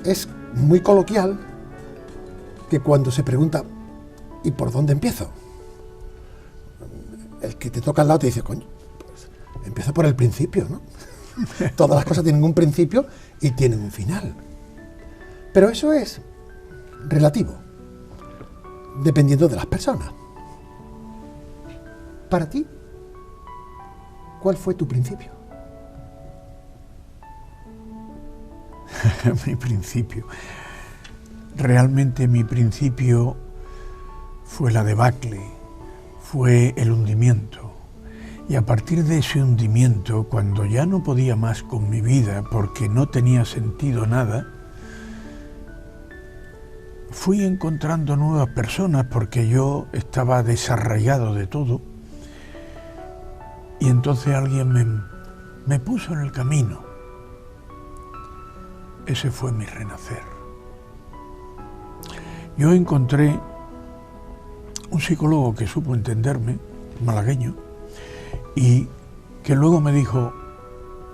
Es muy coloquial que cuando se pregunta ¿y por dónde empiezo? El que te toca al lado te dice, coño, pues empieza por el principio, ¿no? Todas las cosas tienen un principio y tienen un final. Pero eso es relativo, dependiendo de las personas. Para ti, ¿cuál fue tu principio? Mi principio. Realmente mi principio fue la debacle, fue el hundimiento. Y a partir de ese hundimiento, cuando ya no podía más con mi vida porque no tenía sentido nada, fui encontrando nuevas personas porque yo estaba desarraigado de todo. Y entonces alguien me puso en el camino. Ese fue mi renacer. Yo encontré un psicólogo que supo entenderme, malagueño, y que luego me dijo,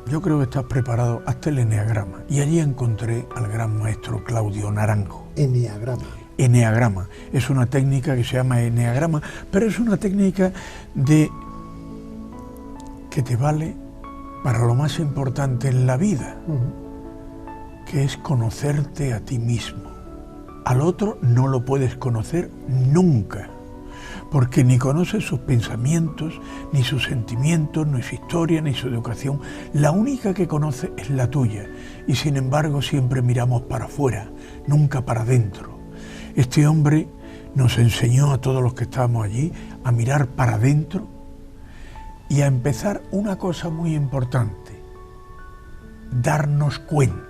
yo creo que estás preparado, hazte el eneagrama. Y allí encontré al gran maestro Claudio Naranjo. Eneagrama. Eneagrama. Es una técnica que se llama eneagrama, pero es una técnica que te vale para lo más importante en la vida. Que es conocerte a ti mismo. Al otro no lo puedes conocer nunca, porque ni conoces sus pensamientos, ni sus sentimientos, ni su historia, ni su educación. La única que conoce es la tuya, y sin embargo siempre miramos para afuera, nunca para adentro. Este hombre nos enseñó a todos los que estábamos allí a mirar para adentro y a empezar una cosa muy importante, darnos cuenta.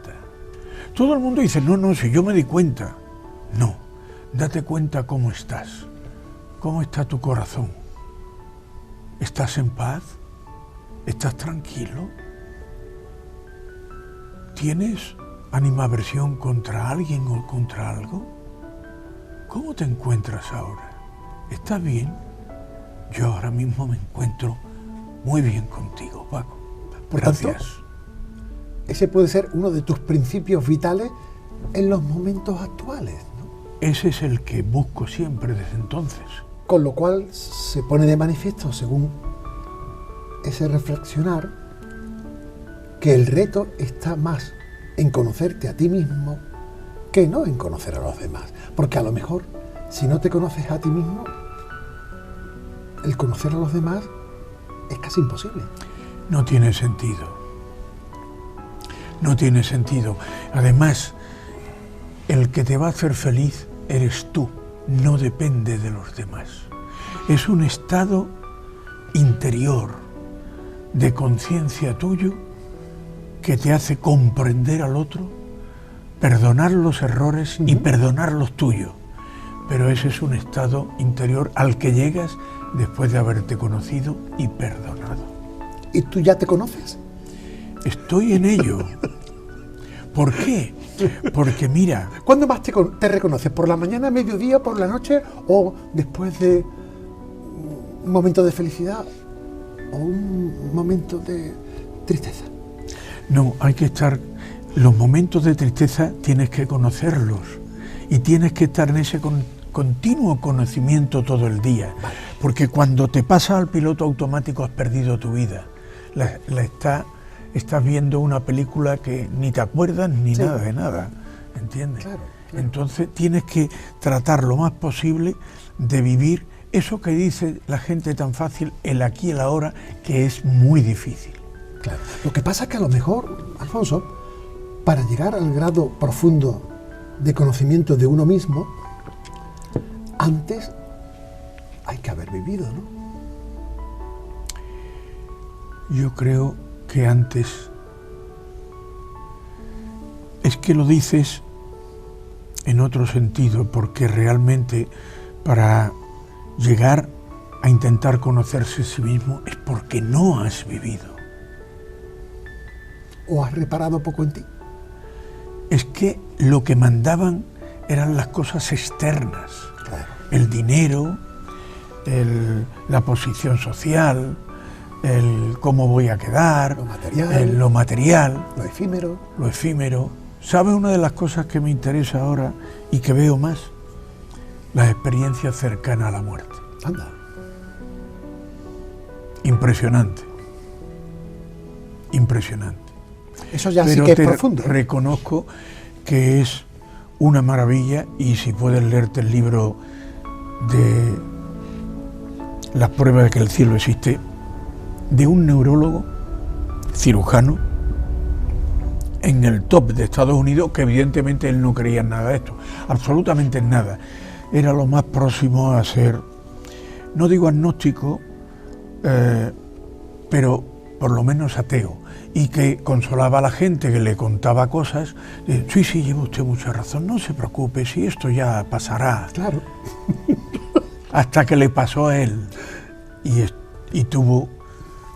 Todo el mundo dice, no, si yo me di cuenta. No, date cuenta cómo estás. ¿Cómo está tu corazón? ¿Estás en paz? ¿Estás tranquilo? ¿Tienes animadversión contra alguien o contra algo? ¿Cómo te encuentras ahora? ¿Estás bien? Yo ahora mismo me encuentro muy bien contigo, Paco. Por Gracias. tanto, ese puede ser uno de tus principios vitales en los momentos actuales, ¿no? Ese es el que busco siempre desde entonces. Con lo cual se pone de manifiesto, según ese reflexionar, que el reto está más en conocerte a ti mismo que no en conocer a los demás. Porque a lo mejor, si no te conoces a ti mismo, el conocer a los demás es casi imposible. No tiene sentido. No tiene sentido. Además, el que te va a hacer feliz eres tú, no depende de los demás. Es un estado interior de conciencia tuyo que te hace comprender al otro, perdonar los errores y perdonar los tuyos. Pero ese es un estado interior al que llegas después de haberte conocido y perdonado. ¿Y tú ya te conoces? Estoy en ello. ¿Por qué? Porque mira... ¿Cuándo más te reconoces? ¿Por la mañana, mediodía, por la noche o después de un momento de felicidad o un momento de tristeza? No, hay que estar... Los momentos de tristeza tienes que conocerlos y tienes que estar en ese continuo conocimiento todo el día. Vale. Porque cuando te pasa al piloto automático has perdido tu vida. Estás viendo una película que ni te acuerdas ni nada de nada, ¿entiendes? Claro. Entonces tienes que tratar lo más posible de vivir eso que dice la gente tan fácil, el aquí y el ahora, que es muy difícil. Claro. Lo que pasa es que a lo mejor, Alfonso, para llegar al grado profundo de conocimiento de uno mismo, antes que haber vivido, ¿no? Yo creo que antes, es que lo dices en otro sentido, porque realmente para llegar a intentar conocerse a sí mismo es porque no has vivido. ¿O has reparado poco en ti? Es que lo que mandaban eran las cosas externas, Claro. el dinero, la posición social, el cómo voy a quedar, Lo material. lo material, Lo efímero. lo efímero. ¿Sabe una de las cosas que me interesa ahora y que veo más? Las experiencias cercanas a la muerte. Anda. Impresionante. Impresionante. Eso ya Pero sí que es te profundo. reconozco que es una maravilla, y si puedes leerte el libro de Las pruebas de que el cielo existe, de un neurólogo cirujano en el top de Estados Unidos, que evidentemente él no creía en nada de esto, absolutamente en nada. Era lo más próximo a ser, no digo agnóstico, pero por lo menos ateo, y que consolaba a la gente que le contaba cosas. Sí, lleva usted mucha razón, no se preocupe, si esto ya pasará. Claro. Hasta que le pasó a él, y tuvo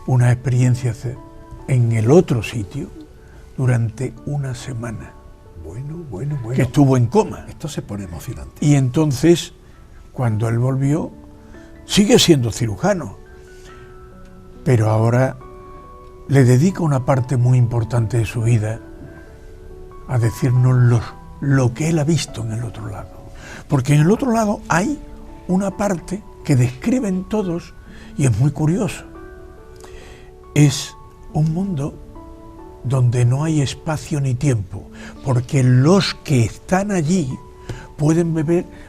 una experiencia en el otro sitio durante una semana, Bueno. que estuvo en coma. Esto se pone emocionante. Y entonces, cuando él volvió, sigue siendo cirujano, pero ahora le dedica una parte muy importante de su vida a decirnos lo que él ha visto en el otro lado. Porque en el otro lado hay una parte que describen todos, y es muy curioso. Es un mundo donde no hay espacio ni tiempo, porque los que están allí pueden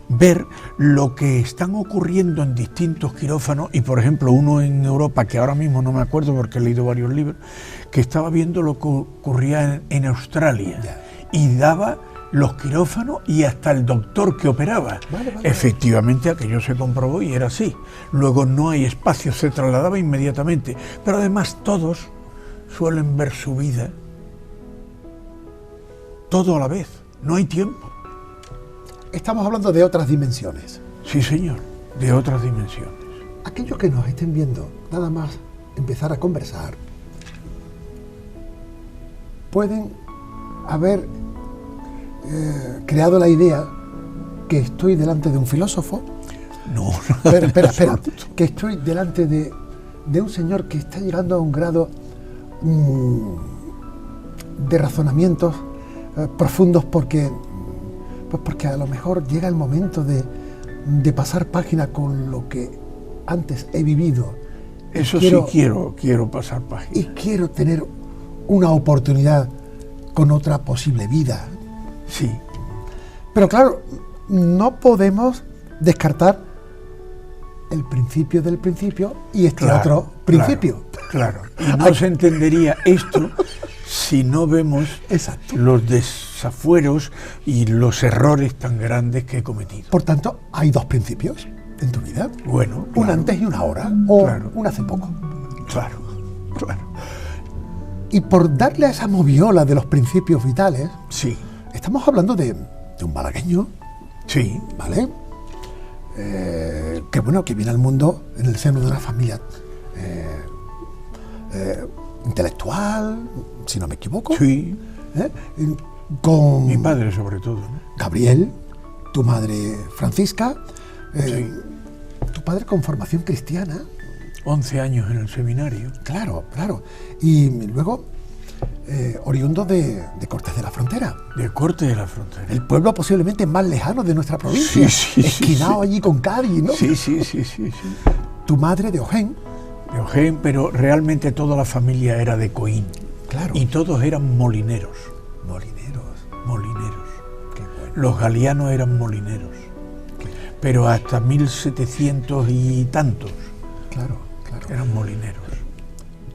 ver lo que están ocurriendo en distintos quirófanos. Y por ejemplo, uno en Europa, que ahora mismo no me acuerdo porque he leído varios libros, que estaba viendo lo que ocurría en Australia, y daba los quirófanos y hasta el doctor que operaba. Vale. Efectivamente, aquello se comprobó y era así. Luego no hay espacio, se trasladaba inmediatamente, pero además todos suelen ver su vida todo a la vez, no hay tiempo. Estamos hablando de otras dimensiones. Sí, señor, de otras dimensiones. Aquellos que nos estén viendo, nada más empezar a conversar, pueden haber creado la idea que estoy delante de un filósofo. No, Espera, que estoy delante de un señor que está llegando a un grado de razonamientos profundos, porque a lo mejor llega el momento de pasar página con lo que antes he vivido. Eso quiero pasar página. Y quiero tener una oportunidad con otra posible vida. Sí. Pero claro, no podemos descartar el principio del principio y otro principio. Claro. Y no se entendería esto si no vemos Exacto. los desafueros y los errores tan grandes que he cometido. Por tanto, hay dos principios en tu vida. Bueno, Un claro, antes y un ahora, o Claro. un hace poco. claro. Y por darle a esa moviola de los principios vitales, Sí, estamos hablando de un malagueño, sí, ¿vale? Que viene al mundo en el seno de una familia intelectual, si no me equivoco. sí. ¿eh? Con Mi padre sobre todo, ¿no? Gabriel, tu madre Francisca, Sí. tu padre con formación cristiana. 11 años en el seminario. Claro. Y luego, oriundo de Cortes de la Frontera, De Cortes de la Frontera. el pueblo posiblemente más lejano de nuestra provincia, Sí, esquinado allí con Cádiz, ¿no? Sí. Tu madre de Ojén, De Ojén, pero realmente toda la familia era de Coín. claro. Y todos eran molineros. Molineros. Qué bueno. Los galianos eran molineros. Pero hasta 1700 y tantos Claro. eran molineros.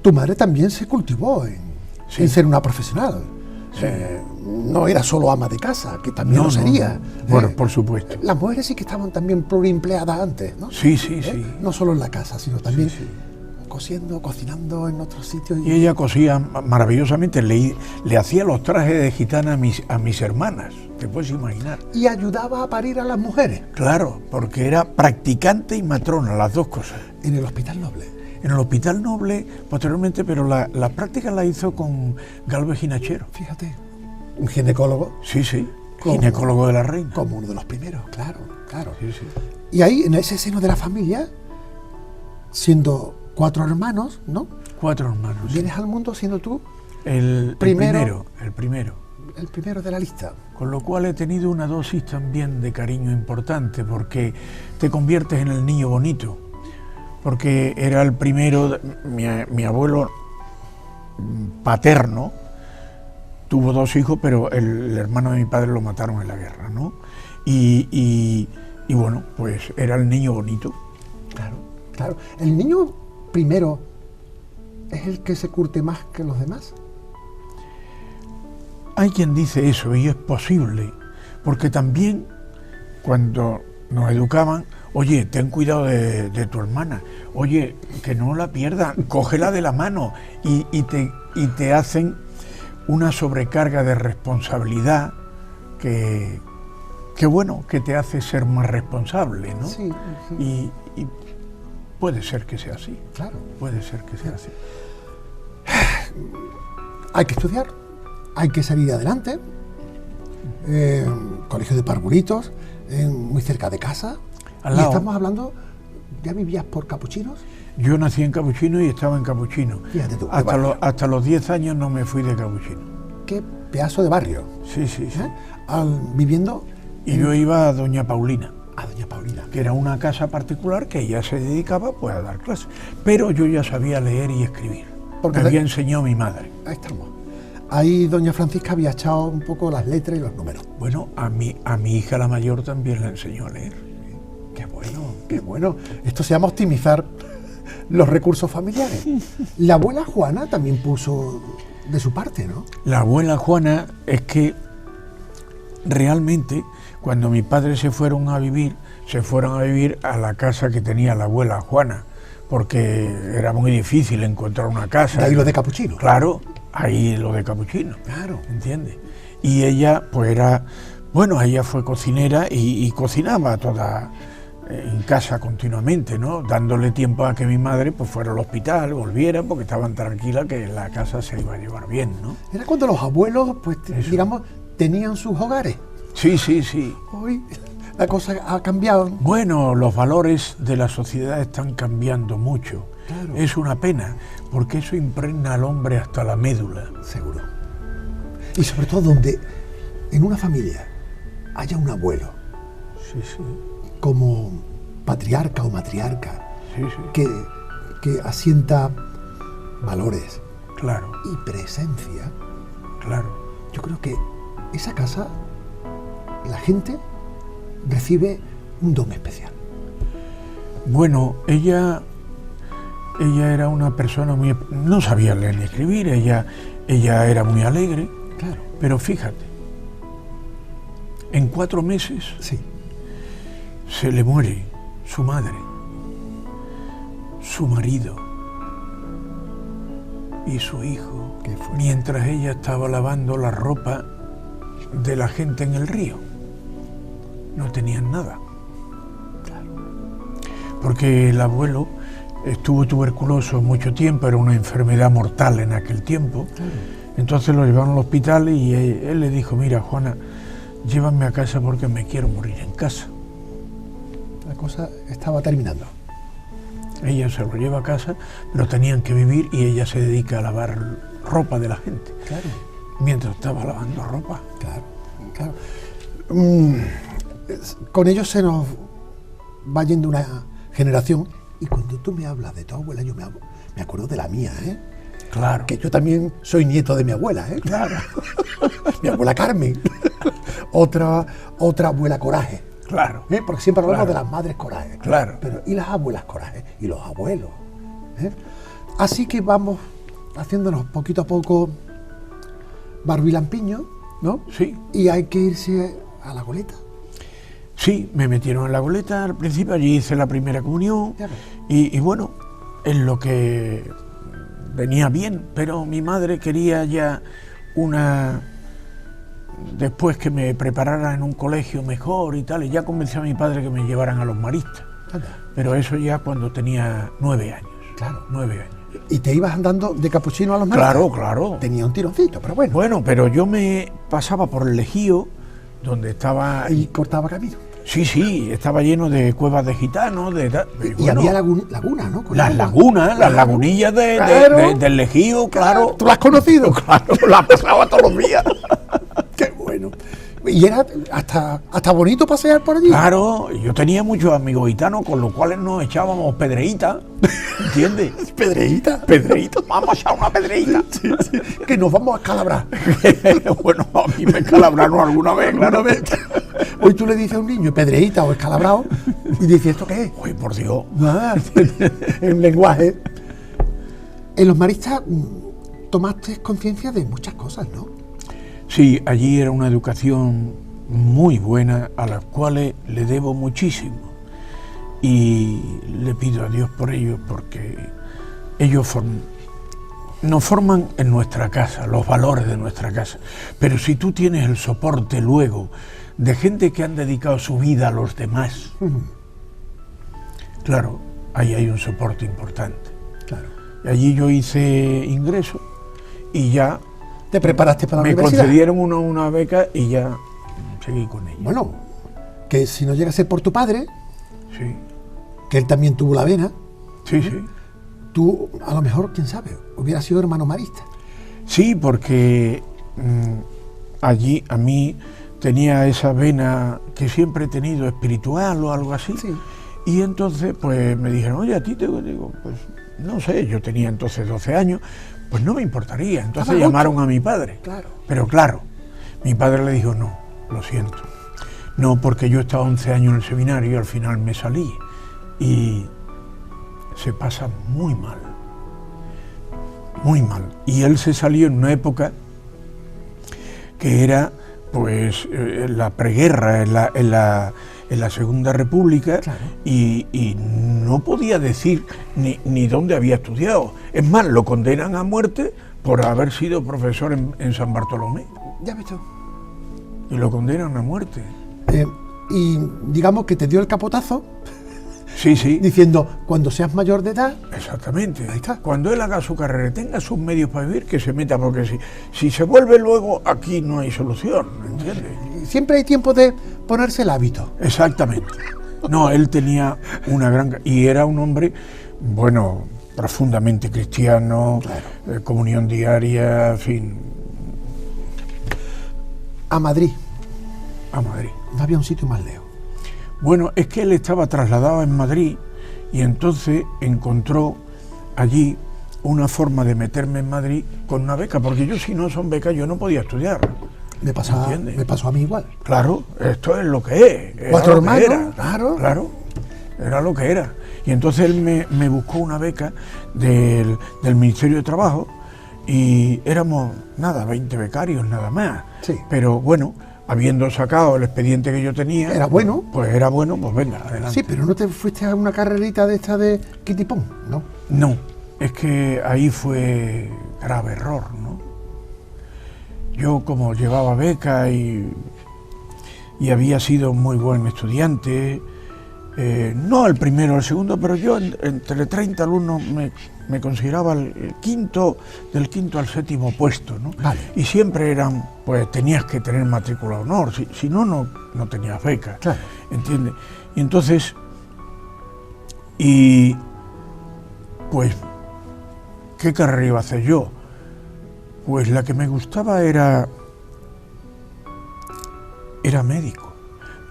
Tu madre también se cultivó en Sí. ser una profesional. Sí. no era solo ama de casa, que también lo sería. No. Bueno, por supuesto. Las mujeres sí que estaban también pluriempleadas antes, ¿no? Sí, sí, sí. No solo en la casa, sino también cosiendo, cocinando en otros sitios. Y ella cosía maravillosamente, le hacía los trajes de gitana a mis hermanas, te puedes imaginar. Y ayudaba a parir a las mujeres. Claro, porque era practicante y matrona, las dos cosas. En el Hospital Noble. En el Hospital Noble, posteriormente, pero las prácticas las hizo con Galvez Ginachero. Fíjate, un ginecólogo. Sí, sí, ginecólogo de la reina. Como uno de los primeros, claro, claro. Sí, sí. Y ahí, en ese seno de la familia, siendo 4 hermanos, ¿no? 4 hermanos. Vienes al mundo siendo tú el primero. El primero de la lista. Con lo cual he tenido una dosis también de cariño importante, porque te conviertes en el niño bonito. Porque era el primero, mi abuelo paterno tuvo 2 hijos, pero el hermano de mi padre lo mataron en la guerra, ¿no? Y bueno, pues era el niño bonito. Claro, claro. El niño primero es el que se curte más que los demás. Hay quien dice eso y es posible, porque también cuando nos educaban, oye, ten cuidado de tu hermana, oye, que no la pierdas, cógela de la mano y te hacen una sobrecarga de responsabilidad que bueno, que te hace ser más responsable, ¿no? Sí, sí. Y puede ser que sea así. Claro. Puede ser que sea así. Hay que estudiar, hay que salir adelante. Colegio de Parvulitos, muy cerca de casa. Al lado. Y estamos hablando, ¿ya vivías por Capuchinos? Yo nací en Capuchino y estaba en Capuchino. Fíjate tú, hasta los 10 años no me fui de Capuchino. Qué pedazo de barrio. Sí, sí, sí. Viviendo... Y yo iba a Doña Paulina. A Doña Paulina. Que era una casa particular que ella se dedicaba pues a dar clases. Pero yo ya sabía leer y escribir. Porque me había enseñado mi madre. Ahí estamos. Ahí Doña Francisca había echado un poco las letras y los números. Bueno, a mi hija la mayor también la enseñó a leer. Qué bueno, qué bueno. Esto se llama optimizar los recursos familiares. La abuela Juana también puso de su parte, ¿no? La abuela Juana es que realmente cuando mis padres se fueron a vivir a la casa que tenía la abuela Juana, porque era muy difícil encontrar una casa. De ahí lo de Capuchino. Claro, ahí lo de Capuchino. Claro. ¿Entiendes? Y ella, pues ella fue cocinera y cocinaba toda en casa continuamente, ¿no? Dándole tiempo a que mi madre pues fuera al hospital, volviera, porque estaban tranquilas que la casa se iba a llevar bien, ¿no? Era cuando los abuelos, pues, digamos, tenían sus hogares. Sí, sí, sí. Hoy la cosa ha cambiado. Bueno, los valores de la sociedad están cambiando mucho. Claro. Es una pena, porque eso impregna al hombre hasta la médula. Seguro. Y sobre todo donde en una familia haya un abuelo. Sí, sí. Como patriarca o matriarca. Sí, sí. Que asienta valores. Claro. Y presencia. Claro. Yo creo que esa casa, la gente recibe un don especial. Bueno, ella era una persona muy... No sabía leer ni escribir, ella era muy alegre. Claro. Pero fíjate, en 4 meses sí, se le muere su madre, su marido y su hijo, mientras ella estaba lavando la ropa de la gente en el río. No tenían nada. Claro. Porque el abuelo estuvo tuberculoso mucho tiempo, era una enfermedad mortal en aquel tiempo. Claro. Entonces lo llevaron al hospital y él le dijo, mira, Juana, llévame a casa porque me quiero morir en casa. La cosa estaba terminando. Ella se lo lleva a casa, pero tenían que vivir y ella se dedica a lavar ropa de la gente. Claro. Mientras estaba lavando ropa. Claro, claro. Con ellos se nos va yendo una generación y cuando tú me hablas de tu abuela, yo me acuerdo de la mía, ¿eh? Claro. Que yo también soy nieto de mi abuela, ¿eh? Claro. Mi abuela Carmen. otra abuela Coraje. Claro. Porque siempre hablamos de las madres Coraje. Claro. Pero y las abuelas Coraje y los abuelos. Así que vamos haciéndonos poquito a poco barbilampiño ¿no? Sí. Y hay que irse a la goleta. Sí, me metieron en la goleta al principio, allí hice la primera comunión Ya ves. y bueno, es lo que venía bien, pero mi madre quería ya después que me preparara en un colegio mejor y tal, y ya convenció a mi padre que me llevaran a los maristas, Anda. pero eso ya cuando tenía 9 años. Claro. 9 años. Y te ibas andando de capuchino a los maristas. Claro, claro. Tenía un tironcito, pero bueno. Bueno, pero yo me pasaba por el Ejío, donde estaba... Y cortaba camino. Sí, estaba lleno de cuevas de gitanos, Y bueno, había lagunas, ¿no? Con las agua. lagunas, las lagunillas Claro. del Ejío, claro. ¿Tú las has conocido? Claro, las pasaba todos los días. Qué bueno. Y era hasta bonito pasear por allí. Claro, yo tenía muchos amigos gitanos, con los cuales nos echábamos pedreitas, ¿entiendes? Pedreíta. Pedreitas, vamos a echar una pedreita. Sí, sí, que nos vamos a escalabrar. Bueno, a mí me escalabraron alguna vez, claro. Hoy tú le dices a un niño pedreíta o escalabrado y dices, ¿esto qué es? Uy, por Dios. Nada, en lenguaje. En los maristas tomaste conciencia de muchas cosas, ¿no? Sí, allí era una educación muy buena a las cuales le debo muchísimo y le pido a Dios por ello, porque ellos nos forman en nuestra casa, los valores de nuestra casa, pero si tú tienes el soporte luego de gente que han dedicado su vida a los demás, claro, ahí hay un soporte importante. Claro. Y allí yo hice ingreso y ya ¿Te preparaste para la me universidad? concedieron una beca y ya seguí con ella. Bueno, que si no llega a ser por tu padre, Sí, que él también tuvo la vena, sí. tú, a lo mejor, quién sabe, hubieras sido hermano marista. Sí, porque allí a mí tenía esa vena que siempre he tenido espiritual o algo así. Sí. Y entonces pues me dijeron, oye, a ti te digo, pues no sé, yo tenía entonces 12 años, pues no me importaría. Entonces Estaba llamaron mucho. a mi padre. Claro. Pero claro, mi padre le dijo, no, lo siento. No, porque yo estaba 11 años en el seminario y al final me salí. Y se pasa muy mal. Muy mal. Y él se salió en una época que era, pues, la preguerra, en la Segunda República, Claro. y no podía decir ni dónde había estudiado. Es más, lo condenan a muerte por haber sido profesor en San Bartolomé. Ya ves tú. Y lo condenan a muerte. Y digamos que te dio el capotazo Sí, sí. diciendo, cuando seas mayor de edad, Exactamente. Ahí está. Cuando él haga su carrera y tenga sus medios para vivir, que se meta, porque si se vuelve luego, aquí no hay solución, ¿entiendes? siempre hay tiempo de ponerse el hábito. Exactamente. No, él tenía una gran... Y era un hombre, bueno, profundamente cristiano, Claro. Comunión diaria, en fin, A Madrid, a Madrid. no había un sitio más lejos. Bueno, es que él estaba trasladado en Madrid y entonces encontró allí una forma de meterme en Madrid con una beca, porque yo, si no son becas, yo no podía estudiar. Me pasó a mí igual. Claro, esto es lo que es. Era 4 lo que hermanos, era. claro. Era lo que era. Y entonces él me buscó una beca del Ministerio de Trabajo y éramos, 20 becarios nada más. Sí. Pero bueno, habiendo sacado el expediente que yo tenía... Era bueno. Pues era bueno, pues venga, adelante. Sí, pero no te fuiste a una carrerita de esta de Kitipón, ¿no? No, es que ahí fue grave error, ¿no? Yo, como llevaba beca y había sido muy buen estudiante, no el primero o el segundo, pero yo entre 30 alumnos me consideraba el quinto, del quinto al séptimo puesto, ¿no? Vale. Y siempre eran, pues tenías que tener matrícula de honor, si no, no tenías beca, Claro. ¿entiendes? Y entonces, pues, ¿qué carrera iba a hacer yo? Pues la que me gustaba era médico,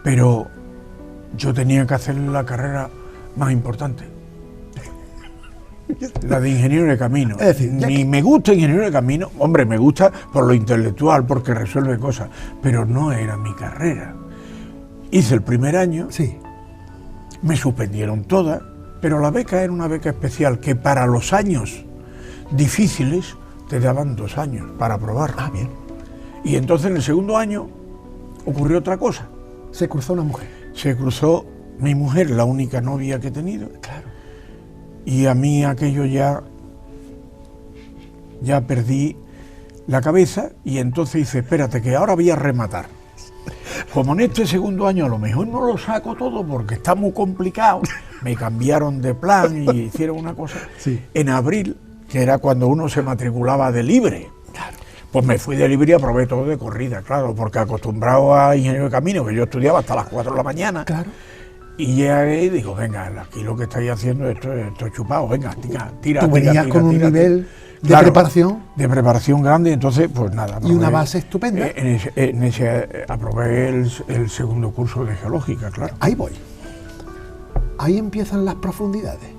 pero yo tenía que hacer la carrera más importante, la de ingeniero de camino. Es decir, ni me gusta ingeniero de camino, hombre, me gusta por lo intelectual, porque resuelve cosas, pero no era mi carrera. Hice el primer año, Sí. me suspendieron todas, pero la beca era una beca especial que para los años difíciles te daban 2 años para aprobar. Ah, bien. Y entonces en el segundo año ocurrió otra cosa. Se cruzó una mujer. Se cruzó mi mujer, la única novia que he tenido. Claro. Y a mí aquello ya perdí la cabeza y entonces dice, espérate, que ahora voy a rematar. Como en este segundo año a lo mejor no lo saco todo porque está muy complicado, me cambiaron de plan y hicieron una cosa. Sí. En abril, que era cuando uno se matriculaba de libre, Claro. pues me fui de libre y aprobé todo de corrida, claro, porque acostumbrado a ingeniero de camino, que yo estudiaba hasta las 4 de la mañana, Claro. y llegué y digo, venga, aquí lo que estáis haciendo esto es chupado, venga, tira. Tú venías con un nivel de Claro, preparación de preparación grande, entonces pues nada. y una base estupenda. En ese aprobé el segundo curso de geológica, claro. Ahí voy. Ahí empiezan las profundidades.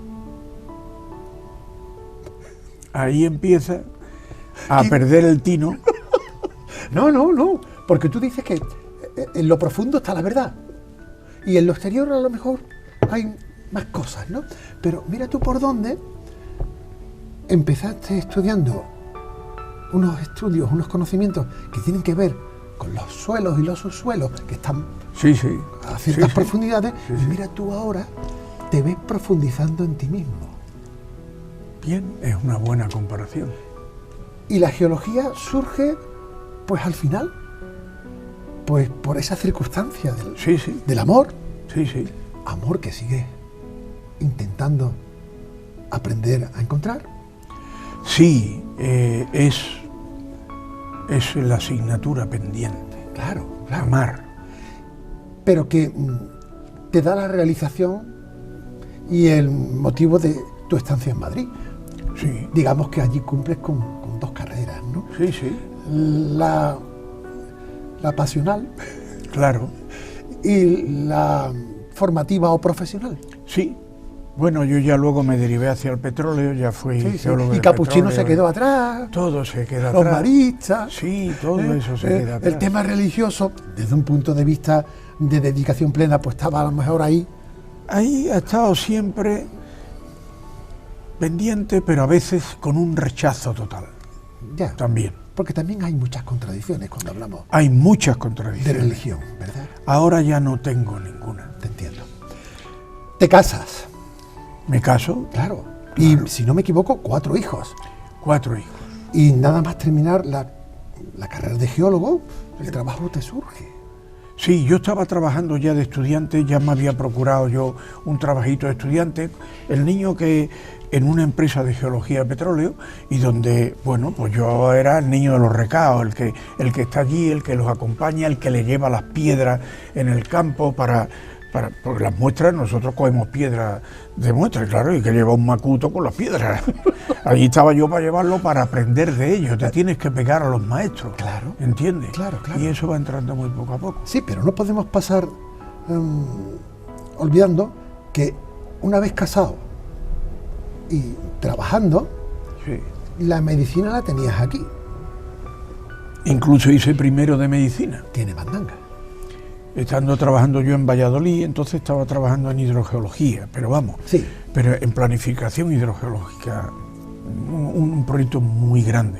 Ahí empieza a perder el tino. No, porque tú dices que en lo profundo está la verdad y en lo exterior a lo mejor hay más cosas, ¿no? Pero mira tú por dónde empezaste estudiando unos estudios, unos conocimientos que tienen que ver con los suelos y los subsuelos que están Sí. a ciertas Sí. profundidades Sí, y sí. mira tú ahora te ves profundizando en ti mismo. Bien, es una buena comparación. Y la geología surge, pues al final, pues por esa circunstancia Sí. del amor, Sí. amor que sigue intentando aprender a encontrar. Sí, es la asignatura pendiente. Claro. Amar. Pero que te da la realización y el motivo de tu estancia en Madrid. Sí. Digamos que allí cumples con dos carreras, ¿no? Sí. La pasional Claro. y la formativa o profesional. Sí. Bueno, yo ya luego me derivé hacia el petróleo, ya fui Sí. geólogo Y de Capuchino petróleo. se quedó atrás, Todo se queda los atrás. maristas. Sí, todo eso se queda atrás. El tema religioso, desde un punto de vista de dedicación plena, pues estaba a lo mejor ahí. Ahí ha estado siempre pendiente, pero a veces con un rechazo total. Ya. También. Porque también hay muchas contradicciones cuando hablamos Hay muchas de contradicciones. religión, ¿verdad? Ahora ya no tengo ninguna. Te entiendo. Te casas, Me caso, claro. Y si no me equivoco, 4 hijos. 4 hijos. Y nada más terminar la carrera de geólogo, el trabajo te surge. Sí, yo estaba trabajando ya de estudiante, ya me había procurado yo un trabajito de estudiante. El niño que en una empresa de geología de petróleo y donde, bueno, pues yo era el niño de los recados, el que está allí, el que los acompaña, el que le lleva las piedras en el campo porque las muestras, nosotros cogemos piedras de muestra, claro, y que lleva un macuto con las piedras. Allí estaba yo para llevarlo, para aprender de ellos. Te tienes que pegar a los maestros, Claro. ¿entiendes? Claro. Y eso va entrando muy poco a poco. Sí, pero no podemos pasar olvidando que una vez casado y trabajando, Sí. la medicina la tenías aquí. Incluso hice primero de medicina. Tiene mandanga. Estando trabajando yo en Valladolid, entonces estaba trabajando en hidrogeología, pero vamos, Sí. pero en planificación hidrogeológica, un proyecto muy grande.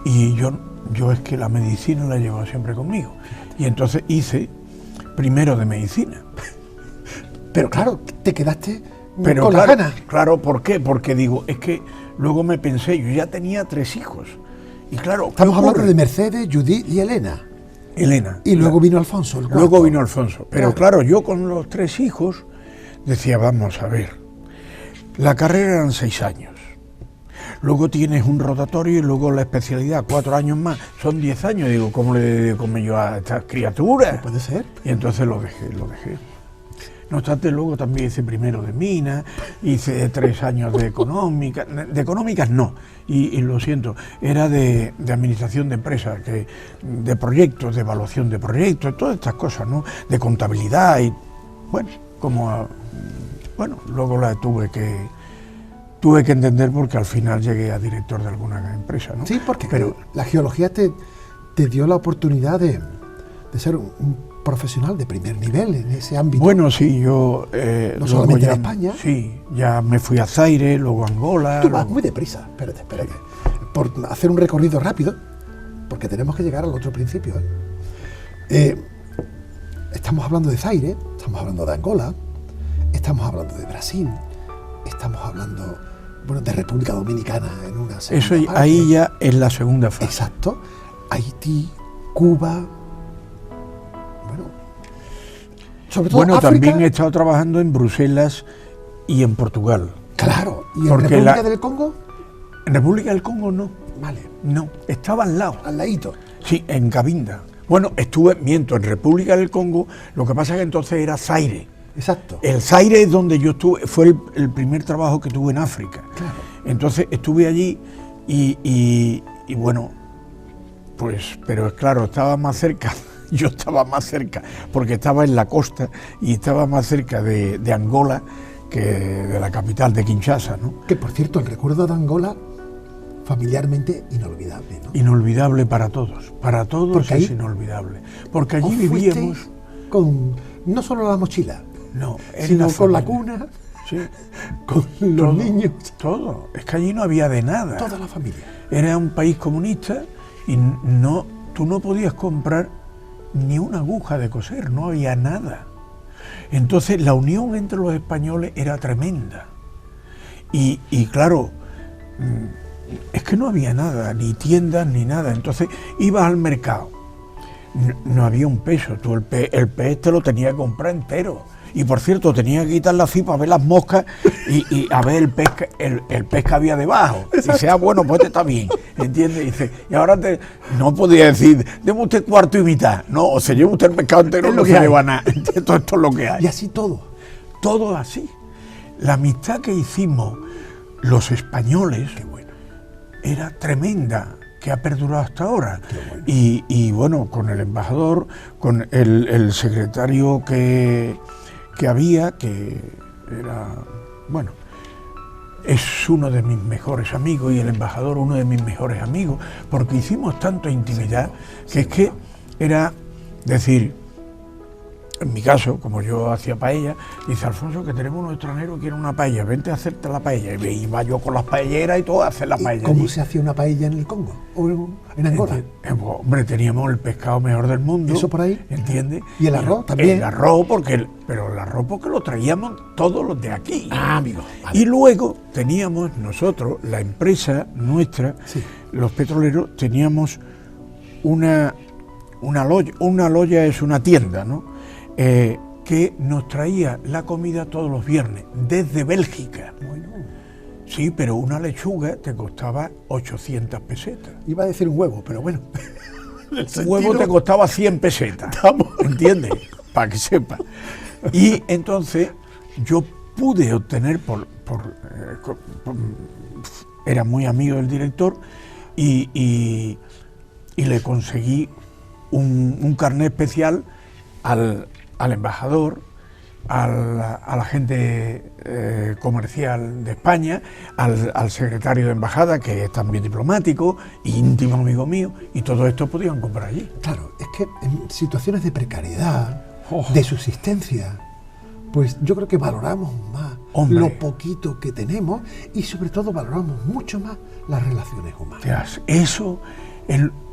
Y yo es que la medicina la he llevado siempre conmigo. Y entonces hice primero de medicina. Pero claro, te quedaste Pero con claro, las ganas. claro, ¿por qué? Porque digo, es que luego me pensé, yo ya tenía 3 hijos. Y claro, ¿qué Estamos hablando ocurre? de Mercedes, Judith y Elena. Elena. Y luego vino Alfonso, el Luego cuarto. vino Alfonso. Pero claro, yo con los 3 hijos decía, vamos a ver, la carrera eran 6 años. Luego tienes un rotatorio y luego la especialidad, 4 años más. Son 10 años. Digo, ¿cómo le dedico yo a estas criaturas? Puede ser. Y entonces lo dejé. No obstante, luego también hice primero de minas, hice 3 años de económicas no, y lo siento, era de administración de empresas, de proyectos, de evaluación de proyectos, todas estas cosas, ¿no? De contabilidad y, luego la tuve que entender porque al final llegué a director de alguna empresa, ¿no? Sí, porque la geología te dio la oportunidad de ser un profesional de primer nivel en ese ámbito. Bueno, sí, yo... no solamente en España. Sí, ya me fui a Zaire, luego a Angola. Tú vas muy deprisa, espérate. Por hacer un recorrido rápido, porque tenemos que llegar al otro principio. Estamos hablando de Zaire, estamos hablando de Angola, estamos hablando de Brasil, estamos hablando, bueno, de República Dominicana en una segunda Eso parte. ahí ya es la segunda fase. Exacto. Haití, Cuba, bueno, sobre todo Bueno, África. también he estado trabajando en Bruselas y en Portugal. Claro, ¿y en Porque República del Congo? En República del Congo no, Vale, no, estaba al lado. al ladito. Sí, en Cabinda. Bueno, miento, en República del Congo, lo que pasa es que entonces era Zaire. Exacto. El Zaire es donde yo estuve, fue el primer trabajo que tuve en África. Claro. Entonces estuve allí y bueno, pues, pero es claro, estaba más cerca, yo estaba más cerca, porque estaba en la costa y estaba más cerca de Angola que de la capital, de Kinshasa, ¿no? Que por cierto, el recuerdo de Angola, familiarmente inolvidable, ¿no? Inolvidable para todos Porque ahí- es inolvidable. Porque allí ¿Os vivíamos, fuisteis con no solo la mochila, no, en sino con la familia. cuna, Sí, con los todo, niños, todo. Es que allí no había de nada. toda la familia. Era un país comunista y tú no podías comprar ni una aguja de coser, no había nada. Entonces la unión entre los españoles era tremenda. Y claro, es que no había nada, ni tiendas ni nada. Entonces ibas al mercado, no había un peso, tú el pez te lo tenías que comprar entero. Y por cierto, tenía que quitar la cipa a ver las moscas y a ver el pez que había debajo. Y dice, bueno, pues este está bien, ¿entiendes? Y dice, y ahora no podía decir, deme usted cuarto y mitad. No, o se lleva usted el pescado entero, Es no lo que se hay. lleva nada. Todo esto es lo que hay. Y así todo. Todo así. La amistad que hicimos los españoles era tremenda, que ha perdurado hasta ahora. Y bueno, con el embajador, con el secretario que había, que era, bueno, es uno de mis mejores amigos, y el embajador uno de mis mejores amigos, porque hicimos tanto intimidad que es que era decir, en mi caso, como yo hacía paella, dice Alfonso, que tenemos un extranjero que quiere una paella, vente a hacerte la paella. Y iba yo con las paelleras y todo a hacer la paella. ¿Cómo allí. se hacía una paella en el Congo? ¿O en Angola? Pues, hombre, teníamos el pescado mejor del mundo. ¿Eso por ahí? ¿Entiendes? ¿Y el arroz también? El arroz, pero el arroz porque lo traíamos todos los de aquí. Ah, amigo. Vale. Y luego teníamos nosotros, la empresa nuestra, Sí. los petroleros, teníamos una loya es una tienda, ¿no? Que nos traía la comida todos los viernes, desde Bélgica. Bueno, Sí, pero una lechuga te costaba 800 pesetas. iba a decir un huevo, pero bueno. Un huevo te costaba 100 pesetas, ¿entiendes? Para que sepa. Y entonces yo pude obtener, era muy amigo del director, y le conseguí un carnet especial al embajador, a la gente comercial de España, al secretario de embajada, que es también diplomático, íntimo amigo mío, y todo esto podían comprar allí. Claro, es que en situaciones de precariedad, Oh. de subsistencia, pues yo creo que valoramos más Hombre. lo poquito que tenemos y sobre todo valoramos mucho más las relaciones humanas.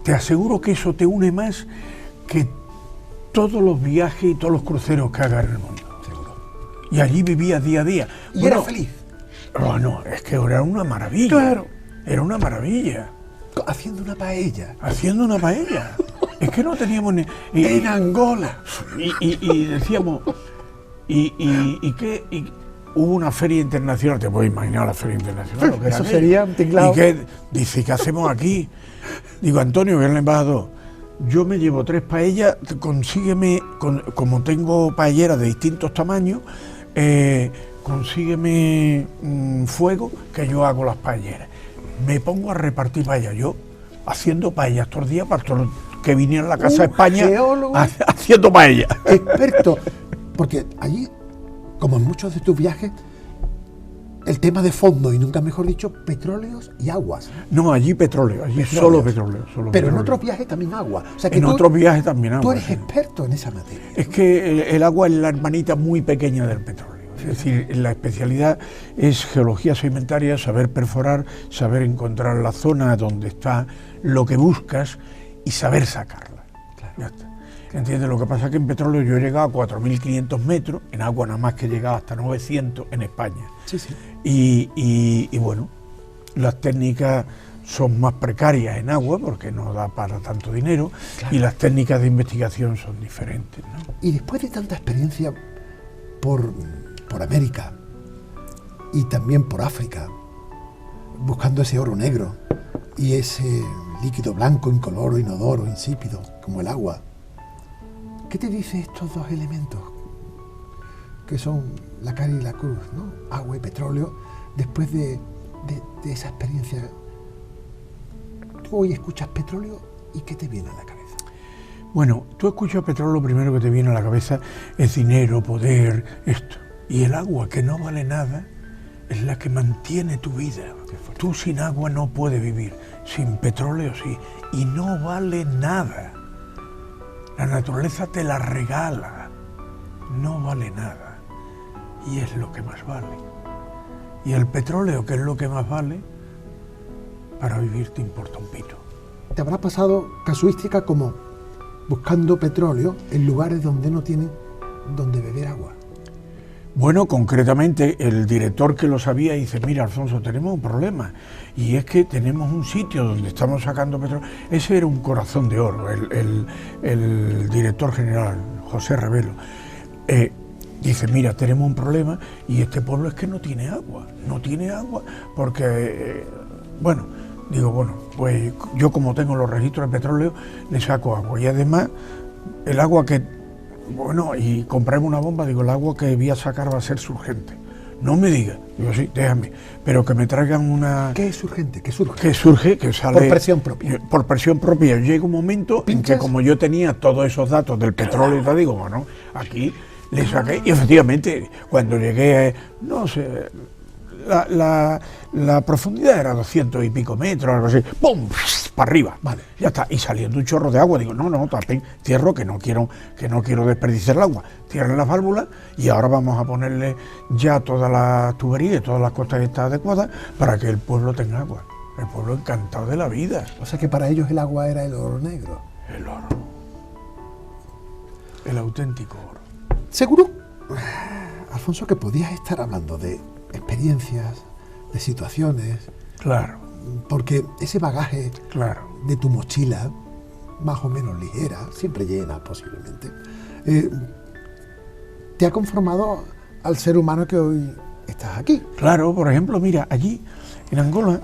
Te aseguro que eso te une más que todos los viajes y todos los cruceros que hagas en el mundo. Seguro. Y allí vivía día a día. Y era feliz. Oh, no, es que era una maravilla. Claro. Era una maravilla. Haciendo una paella. Haciendo una paella. Es que no teníamos ni... En Angola. Y decíamos... ¿Y qué? Hubo una feria internacional, te puedes imaginar la feria internacional. Lo que era Eso aquello. sería un tinglao. ¿Y qué? Dice, ¿qué hacemos aquí? Digo, Antonio, que es el embajador, yo me llevo 3 paellas, consígueme, como tengo paelleras de distintos tamaños, consígueme fuego, que yo hago las paelleras. Me pongo a repartir paellas, yo haciendo paellas todos los días para todos los que vinieran a la Casa de España geólogo. haciendo paellas. Experto. Porque allí, como en muchos de tus viajes, el tema de fondo, y nunca mejor dicho, petróleos y aguas. No, allí petróleo, allí Petróleos. solo petróleo. Solo Pero en petróleo. otros viajes también agua. O sea que En otros viajes también tú agua, eres sí. experto en esa materia. Es que el agua es la hermanita muy pequeña del petróleo. Es decir, la especialidad es geología sedimentaria, saber perforar, saber encontrar la zona donde está lo que buscas y saber sacarla. Claro. Ya está. ¿Entiendes? Lo que pasa es que en petróleo yo he llegado a 4.500 metros, en agua nada más que he llegado hasta 900 en España. Sí, sí. Y bueno, las técnicas son más precarias en agua porque no da para tanto dinero, claro, y las técnicas de investigación son diferentes, ¿no? Y después de tanta experiencia por América y también por África, buscando ese oro negro y ese líquido blanco, incoloro, inodoro, insípido, como el agua, ¿qué te dice estos dos elementos que son la cara y la cruz, ¿no? Agua y petróleo, después de esa experiencia? Tú hoy escuchas petróleo y ¿qué te viene a la cabeza? Bueno, tú escuchas petróleo, lo primero que te viene a la cabeza es dinero, poder, esto. Y el agua, que no vale nada, es la que mantiene tu vida. Tú sin agua no puedes vivir, sin petróleo sí, y no vale nada. La naturaleza te la regala, no vale nada, y es lo que más vale. Y el petróleo, que es lo que más vale, para vivir te importa un pito. ¿Te habrá pasado casuística como buscando petróleo en lugares donde no tienen donde beber agua? Bueno, concretamente el director que lo sabía dice, mira, Alfonso, tenemos un problema, y es que tenemos un sitio donde estamos sacando petróleo. Ese era un corazón de oro, el director general, José Rebelo. Dice, mira, tenemos un problema y este pueblo es que no tiene agua porque, bueno, digo, bueno, pues yo como tengo los registros de petróleo, le saco agua, y además el agua que, bueno, y comprarme una bomba, digo, el agua que voy a sacar va a ser surgente. No me diga, digo, sí, déjame, pero que me traigan una... ¿Qué es urgente? ¿Qué surge? Que surge, que sale... Por presión propia. Por presión propia. Llega un momento en que como yo tenía todos esos datos del petróleo, y tal, digo, bueno, aquí le saqué, y efectivamente, cuando llegué, no sé, la profundidad era 200 y pico metros, algo así, ¡pum!, para arriba, vale, ya está, y saliendo un chorro de agua, digo, no, tapen, cierro, que no quiero desperdiciar el agua, cierren las válvulas, y ahora vamos a ponerle ya toda la tubería y todas las cosas que están adecuadas para que el pueblo tenga agua, el pueblo encantado de la vida. O sea que para ellos el agua era el oro negro. El oro, el auténtico oro. Seguro, Alfonso, que podías estar hablando de experiencias, de situaciones. Claro. Porque ese bagaje, claro, de tu mochila, más o menos ligera, siempre llena posiblemente, te ha conformado al ser humano que hoy estás aquí. Claro, por ejemplo, mira, allí en Angola,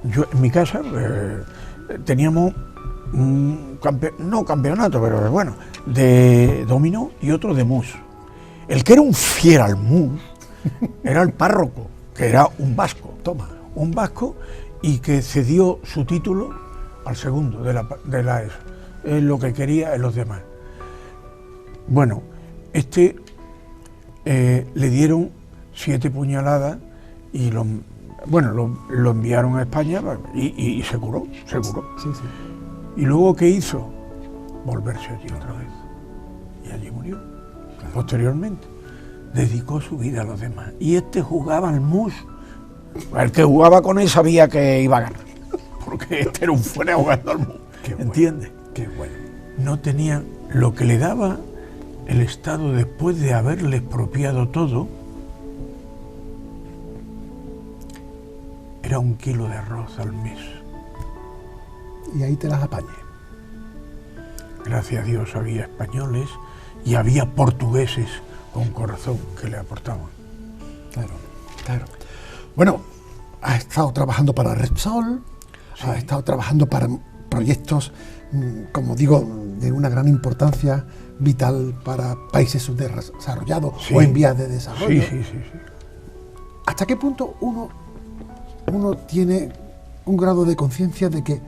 yo en mi casa teníamos un campeonato, pero bueno, de dominó y otro de mus. El que era un fiera al mus era el párroco, que era un vasco. Toma. Un vasco, y que cedió su título al segundo de la ESO. Es lo que quería en los demás. Bueno, le dieron 7 puñaladas y lo enviaron a España y se curó. Sí, sí. ¿Y luego qué hizo? Volverse allí otra vez. Y allí murió. Claro. Posteriormente, dedicó su vida a los demás. Y jugaba al mus. El que jugaba con él sabía que iba a ganar. Porque era un fuera jugando al mus. ¿Entiendes? Qué bueno. No tenía lo que le daba el Estado después de haberle expropiado todo. Era 1 kilo de arroz al mes. Y ahí te las apañé. Gracias a Dios había españoles y había portugueses con corazón que le aportaban. Claro. Bueno, has estado trabajando para Repsol, sí. Has estado trabajando para proyectos, como digo, de una gran importancia vital para países subdesarrollados, sí, o en vías de desarrollo. Sí. ¿Hasta qué punto uno tiene un grado de conciencia de que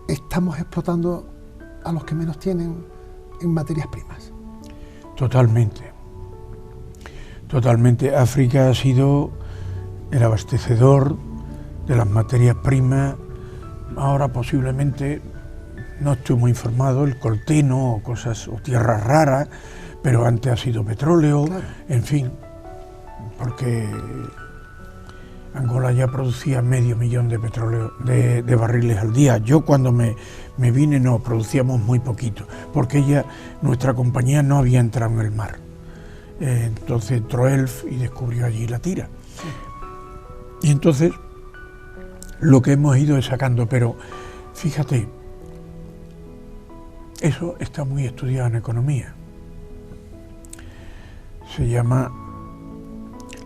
estamos explotando a los que menos tienen en materias primas? Totalmente. África ha sido el abastecedor de las materias primas. Ahora posiblemente, no estoy muy informado, el colteno o cosas, o tierras raras, pero antes ha sido petróleo, claro. En fin, porque Angola ya producía 500.000 de petróleo, de barriles al día. Yo cuando me vine no, producíamos muy poquito, porque nuestra compañía no había entrado en el mar. Entonces entró Elf y descubrió allí la tira. Y entonces lo que hemos ido es sacando, pero fíjate, eso está muy estudiado en economía. Se llama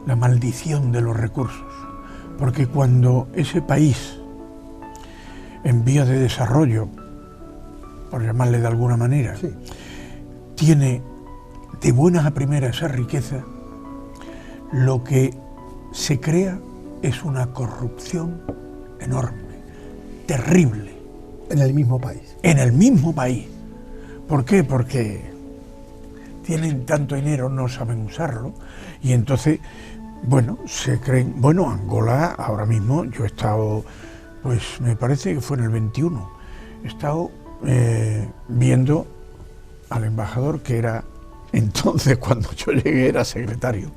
la maldición de los recursos, porque cuando ese país en vías de desarrollo, por llamarle de alguna manera, sí, tiene de buenas a primeras esa riqueza, lo que se crea es una corrupción enorme, terrible. En el mismo país. En el mismo país. ¿Por qué? Porque tienen tanto dinero, no saben usarlo, y entonces, bueno, se creen... Bueno, Angola, ahora mismo, yo he estado, pues me parece que fue en el 21, he estado viendo al embajador, que era entonces, cuando yo llegué, era secretario,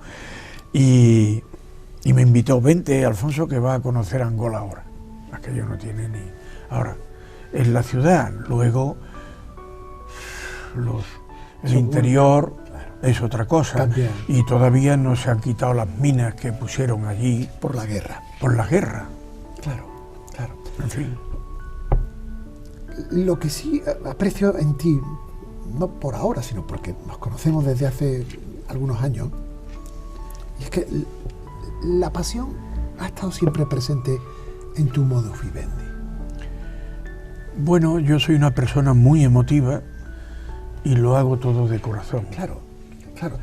y me invitó, vente, Alfonso, que va a conocer Angola ahora. Aquello no tiene ni... Ahora, en la ciudad, luego el interior, claro, es otra cosa. También. Y todavía no se han quitado las minas que pusieron allí. Por la guerra. Por la guerra. Claro, claro. En fin. Lo que sí aprecio en ti, no por ahora, sino porque nos conocemos desde hace algunos años, y es que la pasión ha estado siempre presente en tu modus vivendi. Bueno, yo soy una persona muy emotiva y lo hago todo de corazón. Claro, claro.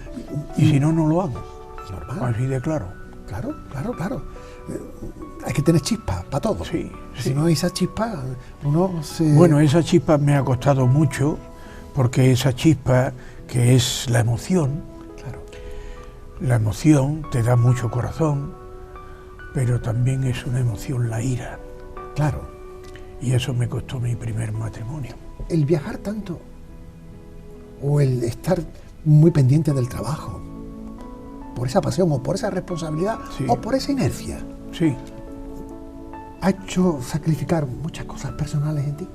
Y si no, no lo hago. Normal. Así de claro. Claro, claro, claro. Hay que tener chispa para todo. Sí, sí. Si no hay esa chispa, uno se... Bueno, esa chispa me ha costado mucho, porque esa chispa, que es la emoción, claro, la emoción te da mucho corazón, pero también es una emoción la ira. Claro. Y eso me costó mi primer matrimonio. El viajar tanto, o el estar muy pendiente del trabajo, por esa pasión, o por esa responsabilidad, sí, o por esa inercia, sí, ¿ha hecho sacrificar muchas cosas personales en ti?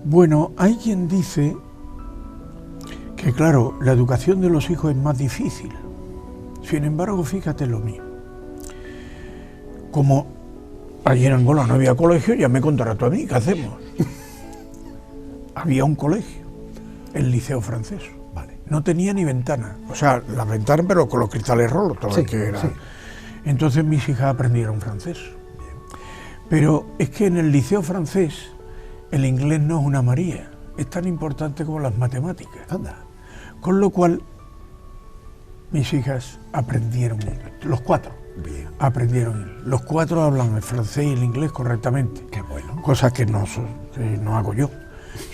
Bueno, hay quien dice que, claro, la educación de los hijos es más difícil. Sin embargo, fíjate lo mío. Como allí en Angola no había colegio, ya me contrató a mí, ¿qué hacemos? Había un colegio, el Liceo Francés. Vale. No tenía ni ventana, o sea, las ventanas, pero con los cristales rotos, todo, sí, que era. Sí. Entonces mis hijas aprendieron francés. Bien. Pero es que en el Liceo Francés el inglés no es una María, es tan importante como las matemáticas. Anda. Con lo cual mis hijas aprendieron, los cuatro. Bien. Aprendieron. Los cuatro hablan el francés y el inglés correctamente. Qué bueno. Cosa que no hago yo.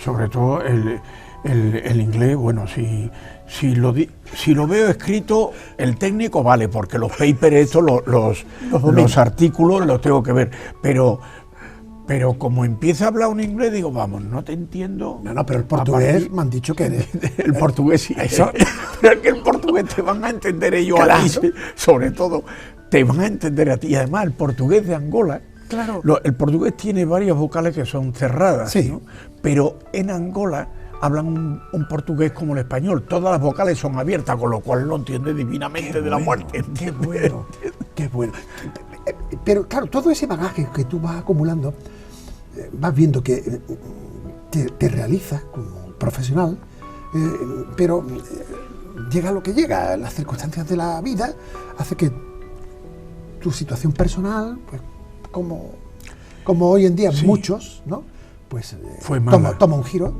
Sobre todo el inglés, bueno, si lo veo escrito, el técnico vale, porque los papers estos, los artículos los tengo que ver. Pero como empieza a hablar un inglés, digo, vamos, no te entiendo. No, pero el portugués me han dicho que... El portugués sí. Eso, pero es que el portugués te van a entender ellos, claro, a ti, sobre todo. Te van a entender a ti. Y además, el portugués de Angola, claro, el portugués tiene varias vocales que son cerradas, sí, ¿no? Pero en Angola hablan un portugués como el español. Todas las vocales son abiertas, con lo cual lo entiende divinamente. Qué de la muerte. Qué bueno, qué bueno. Pero claro, todo ese bagaje que tú vas acumulando, vas viendo que te realizas como profesional, pero llega lo que llega. Las circunstancias de la vida hace que tu situación personal, pues como hoy en día, sí, muchos, ¿no? Pues toma un giro.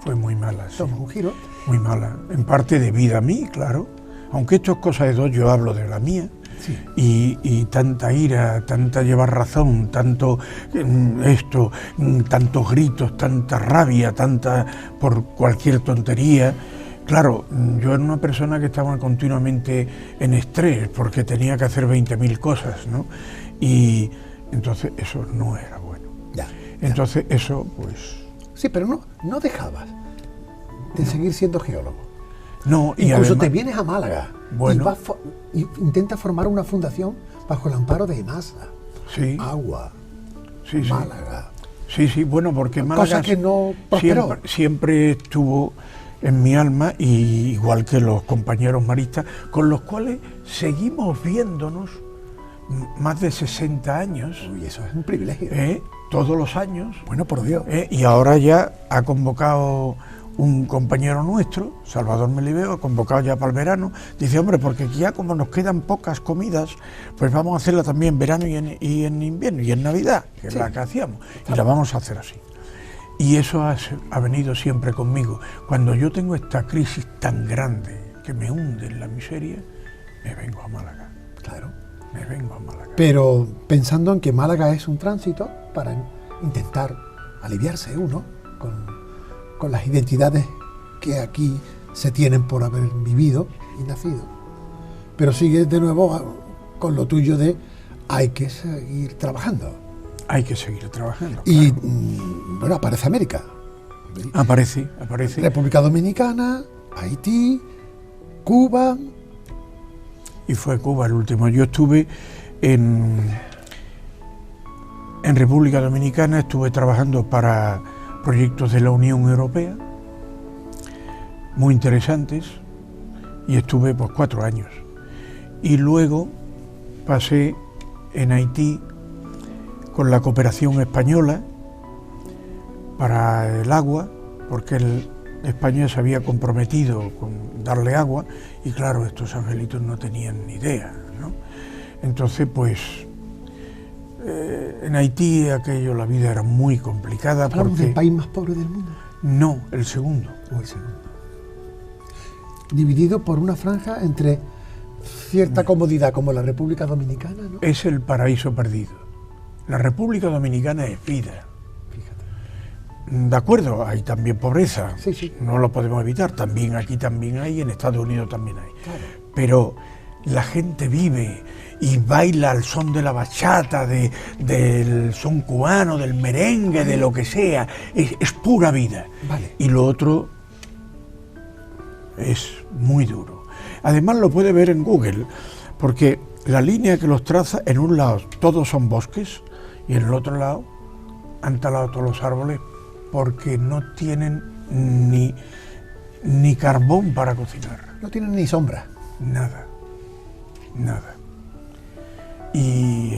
Fue muy mala, sí. Toma un giro. Muy mala. En parte debida a mí, claro. Aunque esto es cosa de dos, yo hablo de la mía. Sí. Y tanta ira, tanta llevar razón, tanto tantos gritos, tanta rabia, tanta por cualquier tontería. Claro, yo era una persona que estaba continuamente en estrés porque tenía que hacer 20.000 cosas, ¿no? Y entonces eso no era bueno. Ya. Entonces eso, pues... Sí, pero no dejabas de seguir siendo geólogo. No, y incluso además, te vienes a Málaga Bueno. Y intenta formar una fundación bajo el amparo de EMASA. Sí. Agua. Sí, Málaga. Sí, bueno, porque Málaga Cosa que no prosperó. siempre estuvo en mi alma, y igual que los compañeros maristas, con los cuales seguimos viéndonos más de 60 años. Uy, eso es un privilegio. Todos los años. Bueno, por Dios. Y ahora ya ha convocado un compañero nuestro, Salvador Melibeo, ha convocado ya para el verano. Dice, hombre, porque ya como nos quedan pocas comidas, pues vamos a hacerla también en verano y en invierno y en Navidad, que es la que hacíamos, y la vamos a hacer así. Y eso ha venido siempre conmigo. Cuando yo tengo esta crisis tan grande que me hunde en la miseria, me vengo a Málaga. Claro. Me vengo a Málaga. Pero pensando en que Málaga es un tránsito para intentar aliviarse uno con las identidades que aquí se tienen por haber vivido y nacido. Pero sigue de nuevo con lo tuyo de hay que seguir trabajando. Hay que seguir trabajando. Y claro. Bueno, aparece América. Aparece. República Dominicana, Haití, Cuba. Y fue Cuba el último. Yo estuve en República Dominicana, estuve trabajando para proyectos de la Unión Europea, muy interesantes, y estuve pues 4 años. Y luego pasé en Haití con la cooperación española para el agua, porque España se había comprometido con darle agua, y claro, estos angelitos no tenían ni idea, ¿no? Entonces, pues, en Haití la vida era muy complicada. ¿Hablamos porque del país más pobre del mundo? No, el segundo. El segundo. Dividido por una franja entre cierta comodidad como la República Dominicana, ¿no? Es el paraíso perdido. La República Dominicana es vida. Fíjate. De acuerdo, hay también pobreza, Sí. no lo podemos evitar, también aquí también hay, en Estados Unidos también hay. Claro. Pero la gente vive y baila al son de la bachata, del son cubano, del merengue, de lo que sea, es pura vida. Vale. Y lo otro es muy duro. Además lo puede ver en Google, porque la línea que los traza, en un lado todos son bosques y en el otro lado han talado todos los árboles porque no tienen ni carbón para cocinar. No tienen ni sombra. Nada. Y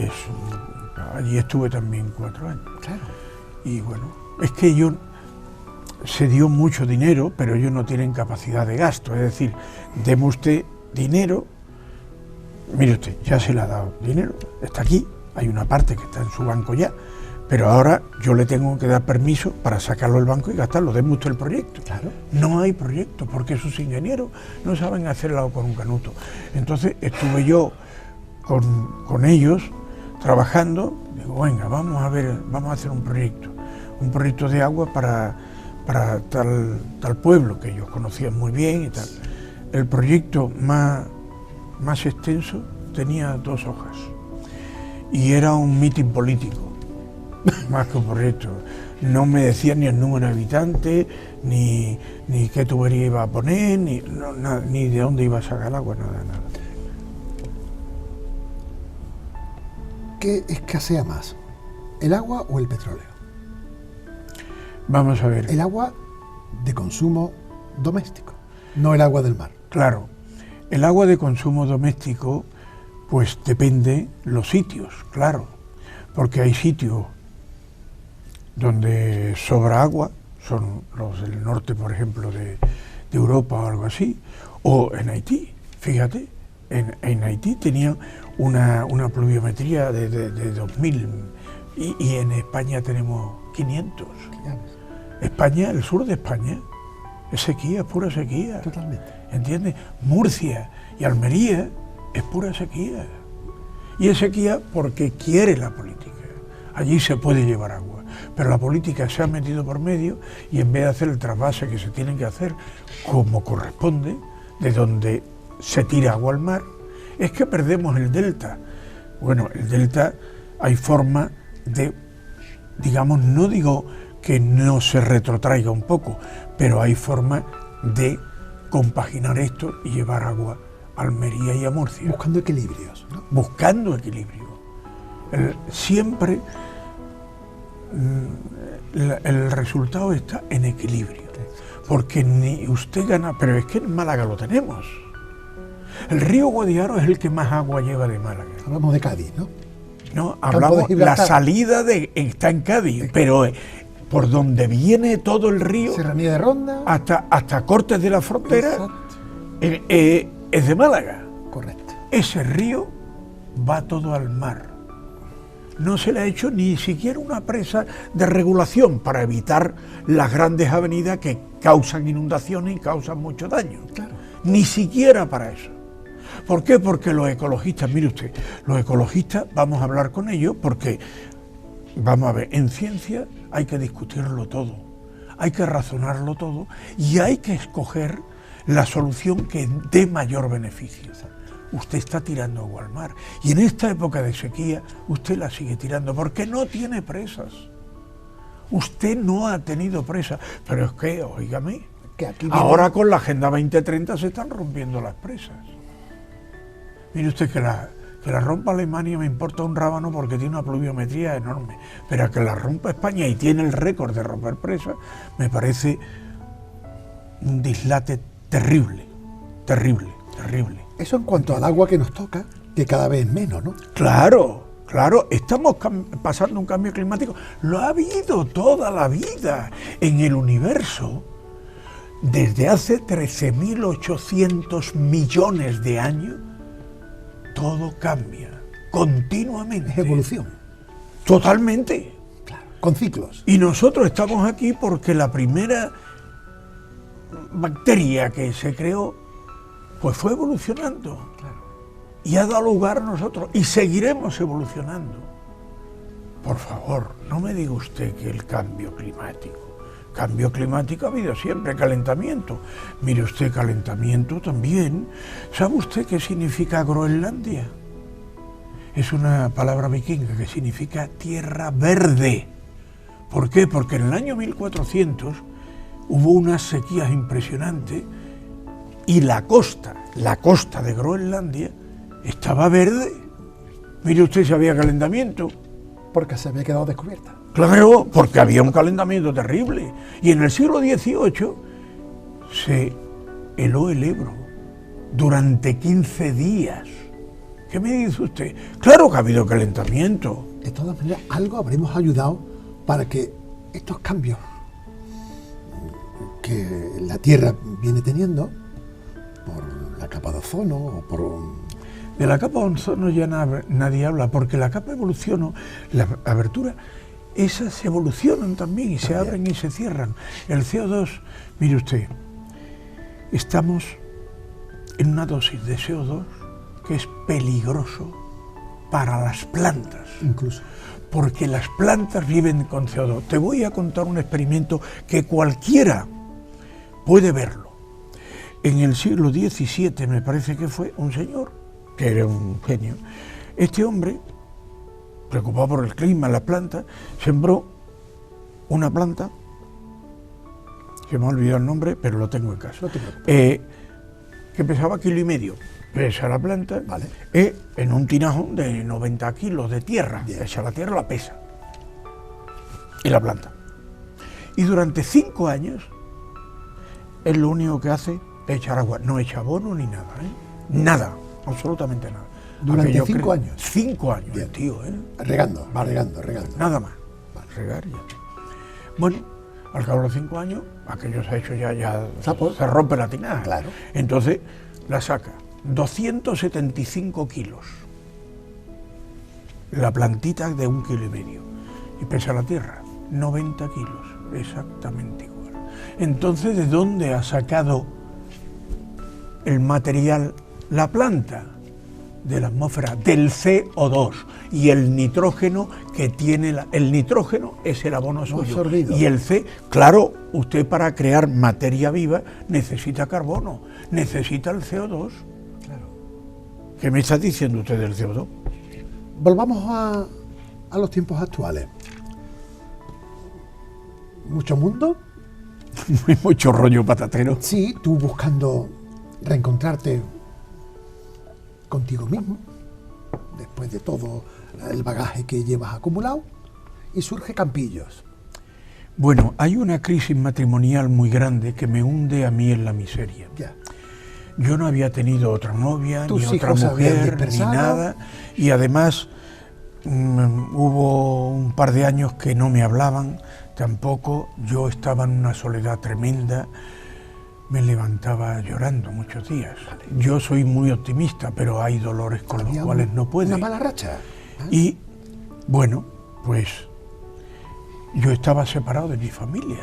allí estuve también 4 años. Claro. Y bueno, es que se dio mucho dinero, pero ellos no tienen capacidad de gasto. Es decir, deme usted dinero, mire usted, ya se le ha dado dinero, está aquí, hay una parte que está en su banco ya, pero ahora yo le tengo que dar permiso para sacarlo del banco y gastarlo, deme usted el proyecto. Claro. No hay proyecto, porque sus ingenieros no saben hacerlo con un canuto. Entonces estuve yo con ellos trabajando, digo, venga, vamos a hacer un proyecto de agua para tal pueblo que ellos conocían muy bien y tal. El proyecto más extenso tenía 2 hojas y era un mitin político, más que un proyecto. No me decían ni el número de habitantes, ni qué tubería iba a poner, ni de dónde iba a sacar el agua, nada. ¿Qué escasea más? ¿El agua o el petróleo? Vamos a ver. El agua de consumo doméstico, no el agua del mar. Claro, el agua de consumo doméstico, pues depende los sitios, claro, porque hay sitios donde sobra agua, son los del norte, por ejemplo, de Europa o algo así, o en Haití, fíjate, en Haití tenían una pluviometría de 2000 y en España tenemos 500. España, el sur de España, es sequía, es pura sequía. Totalmente. ¿Entiendes? Murcia y Almería es pura sequía. Y es sequía porque quiere la política. Allí se puede llevar agua. Pero la política se ha metido por medio y en vez de hacer el trasvase que se tiene que hacer como corresponde, de donde se tira agua al mar, es que perdemos el delta. Bueno, el delta hay forma de, digamos, no digo que no se retrotraiga un poco, pero hay forma de compaginar esto y llevar agua Almería y a Murcia. Buscando equilibrios, ¿no? Buscando equilibrio. Siempre el resultado está en equilibrio. Porque ni usted gana, pero es que en Málaga lo tenemos. El río Guadiaro es el que más agua lleva de Málaga. Hablamos de Cádiz, ¿no? No, hablamos, la salida está en Cádiz, pero por donde viene todo el río, Serranía de Ronda, hasta Cortes de la Frontera, es de Málaga. Correcto. Ese río va todo al mar. No se le ha hecho ni siquiera una presa de regulación para evitar las grandes avenidas que causan inundaciones y causan mucho daño. Claro. Ni siquiera para eso. ¿Por qué? Porque los ecologistas, mire usted, los ecologistas, vamos a hablar con ellos porque, vamos a ver, en ciencia hay que discutirlo todo, hay que razonarlo todo y hay que escoger la solución que dé mayor beneficio. Usted está tirando agua al mar y en esta época de sequía usted la sigue tirando porque no tiene presas. Usted no ha tenido presas, pero es que, óigame, que aquí ahora con la Agenda 2030 se están rompiendo las presas. Mire usted que la rompa Alemania me importa un rábano porque tiene una pluviometría enorme, pero que la rompa España y tiene el récord de romper presas, me parece un dislate terrible, terrible, terrible. Eso en cuanto al agua que nos toca, que cada vez es menos, ¿no? Claro, claro, estamos pasando un cambio climático. Lo ha habido toda la vida en el universo. Desde hace 13.800 millones de años, todo cambia continuamente. Es evolución. Totalmente. Claro, con ciclos. Y nosotros estamos aquí porque la primera bacteria que se creó, pues fue evolucionando. Claro. Y ha dado lugar a nosotros. Y seguiremos evolucionando. Por favor, no me diga usted que el cambio climático. Cambio climático ha habido siempre, calentamiento. Mire usted, calentamiento también. ¿Sabe usted qué significa Groenlandia? Es una palabra vikinga que significa tierra verde. ¿Por qué? Porque en el año 1400 hubo unas sequías impresionantes y la costa de Groenlandia estaba verde. Mire usted si había calentamiento. Porque se había quedado descubierta. Claro, porque había un calentamiento terrible. Y en el siglo XVIII se heló el Ebro durante 15 días. ¿Qué me dice usted? Claro que ha habido calentamiento. De todas maneras, algo habremos ayudado para que estos cambios que la Tierra viene teniendo, por la capa de ozono o por... De la capa de ozono ya nadie habla, porque la capa evoluciona, la abertura, esas evolucionan también y se abren y se cierran. El CO2, mire usted, estamos en una dosis de CO2 que es peligroso para las plantas. Incluso. Porque las plantas viven con CO2. Te voy a contar un experimento que cualquiera puede verlo. En el siglo XVII, me parece que fue, un señor que era un genio. Este hombre, preocupado por el clima, las plantas, sembró una planta, se me ha olvidado el nombre, pero lo tengo en casa, No te preocupes. que pesaba 1,5 kilos. Pesa la planta, Vale. En un tinajo de 90 kilos de tierra. Bien. Echa la tierra, la pesa. Y la planta. Y durante 5 años, él lo único que hace es echar agua. No echa abono ni nada, Nada. Absolutamente nada. Durante 5 años. 5 años, Bien. tío, Regando, Vale. regando. Nada más. Regar ya. Bueno, al cabo de los 5 años, aquello se ha hecho ya se rompe la tinaja. Claro. Entonces, la saca 275 kilos. La plantita de 1,5 kilos. Y pesa la tierra 90 kilos. Exactamente igual. Entonces, ¿de dónde ha sacado el material la planta? De la atmósfera, del CO2 y el nitrógeno que tiene el nitrógeno es el abono suyo. Absorbido. Y el C, claro, usted para crear materia viva necesita carbono, necesita el CO2. Claro. ¿Qué me está diciendo usted del CO2? Volvamos a los tiempos actuales. Mucho mundo. Mucho rollo patatero. Sí, tú buscando reencontrarte contigo mismo, después de todo el bagaje que llevas acumulado, y surge Campillos. Bueno, hay una crisis matrimonial muy grande que me hunde a mí en la miseria. Ya. Yo no había tenido otra novia, Tus ni otra hijos se habían mujer, ni dispersado. nada, y además hubo un par de años que no me hablaban tampoco. Yo estaba en una soledad tremenda, me levantaba llorando muchos días. Yo soy muy optimista, pero hay dolores con los cuales no puedo. Una mala racha. Y bueno, pues yo estaba separado de mi familia,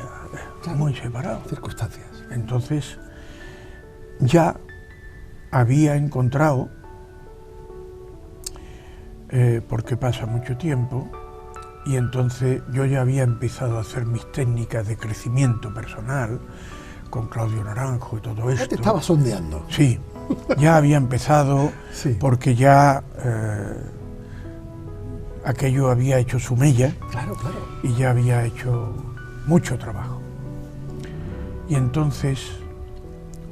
Claro. muy separado. Circunstancias. Entonces ya había encontrado, porque pasa mucho tiempo, y entonces yo ya había empezado a hacer mis técnicas de crecimiento personal con Claudio Naranjo y todo esto. Ya te estaba sondeando. Sí, ya había empezado, Sí. porque ya aquello había hecho su mella Claro, claro. y ya había hecho mucho trabajo. Y entonces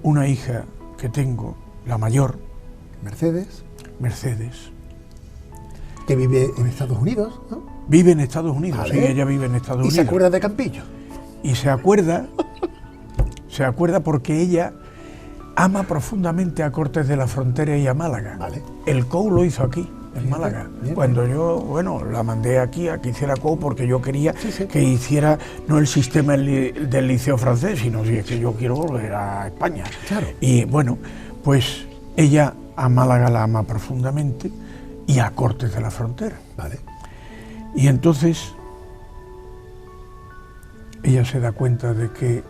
una hija que tengo, la mayor, Mercedes, Mercedes, que vive en Estados Unidos, ¿no? vive en Estados Unidos, Vale. sí, ella vive en Estados Y Unidos. se acuerda de Campillo. Y se acuerda porque ella ama profundamente a Cortes de la Frontera y a Málaga. Vale. El COU lo hizo aquí, en Bien, Málaga. bien. Cuando yo, bueno, la mandé aquí a que hiciera COU porque yo quería Sí, sí. que hiciera no el sistema del liceo francés, sino que yo quiero volver a España. Claro. Y bueno, pues ella a Málaga la ama profundamente y a Cortes de la Frontera. Vale. Y entonces ella se da cuenta de que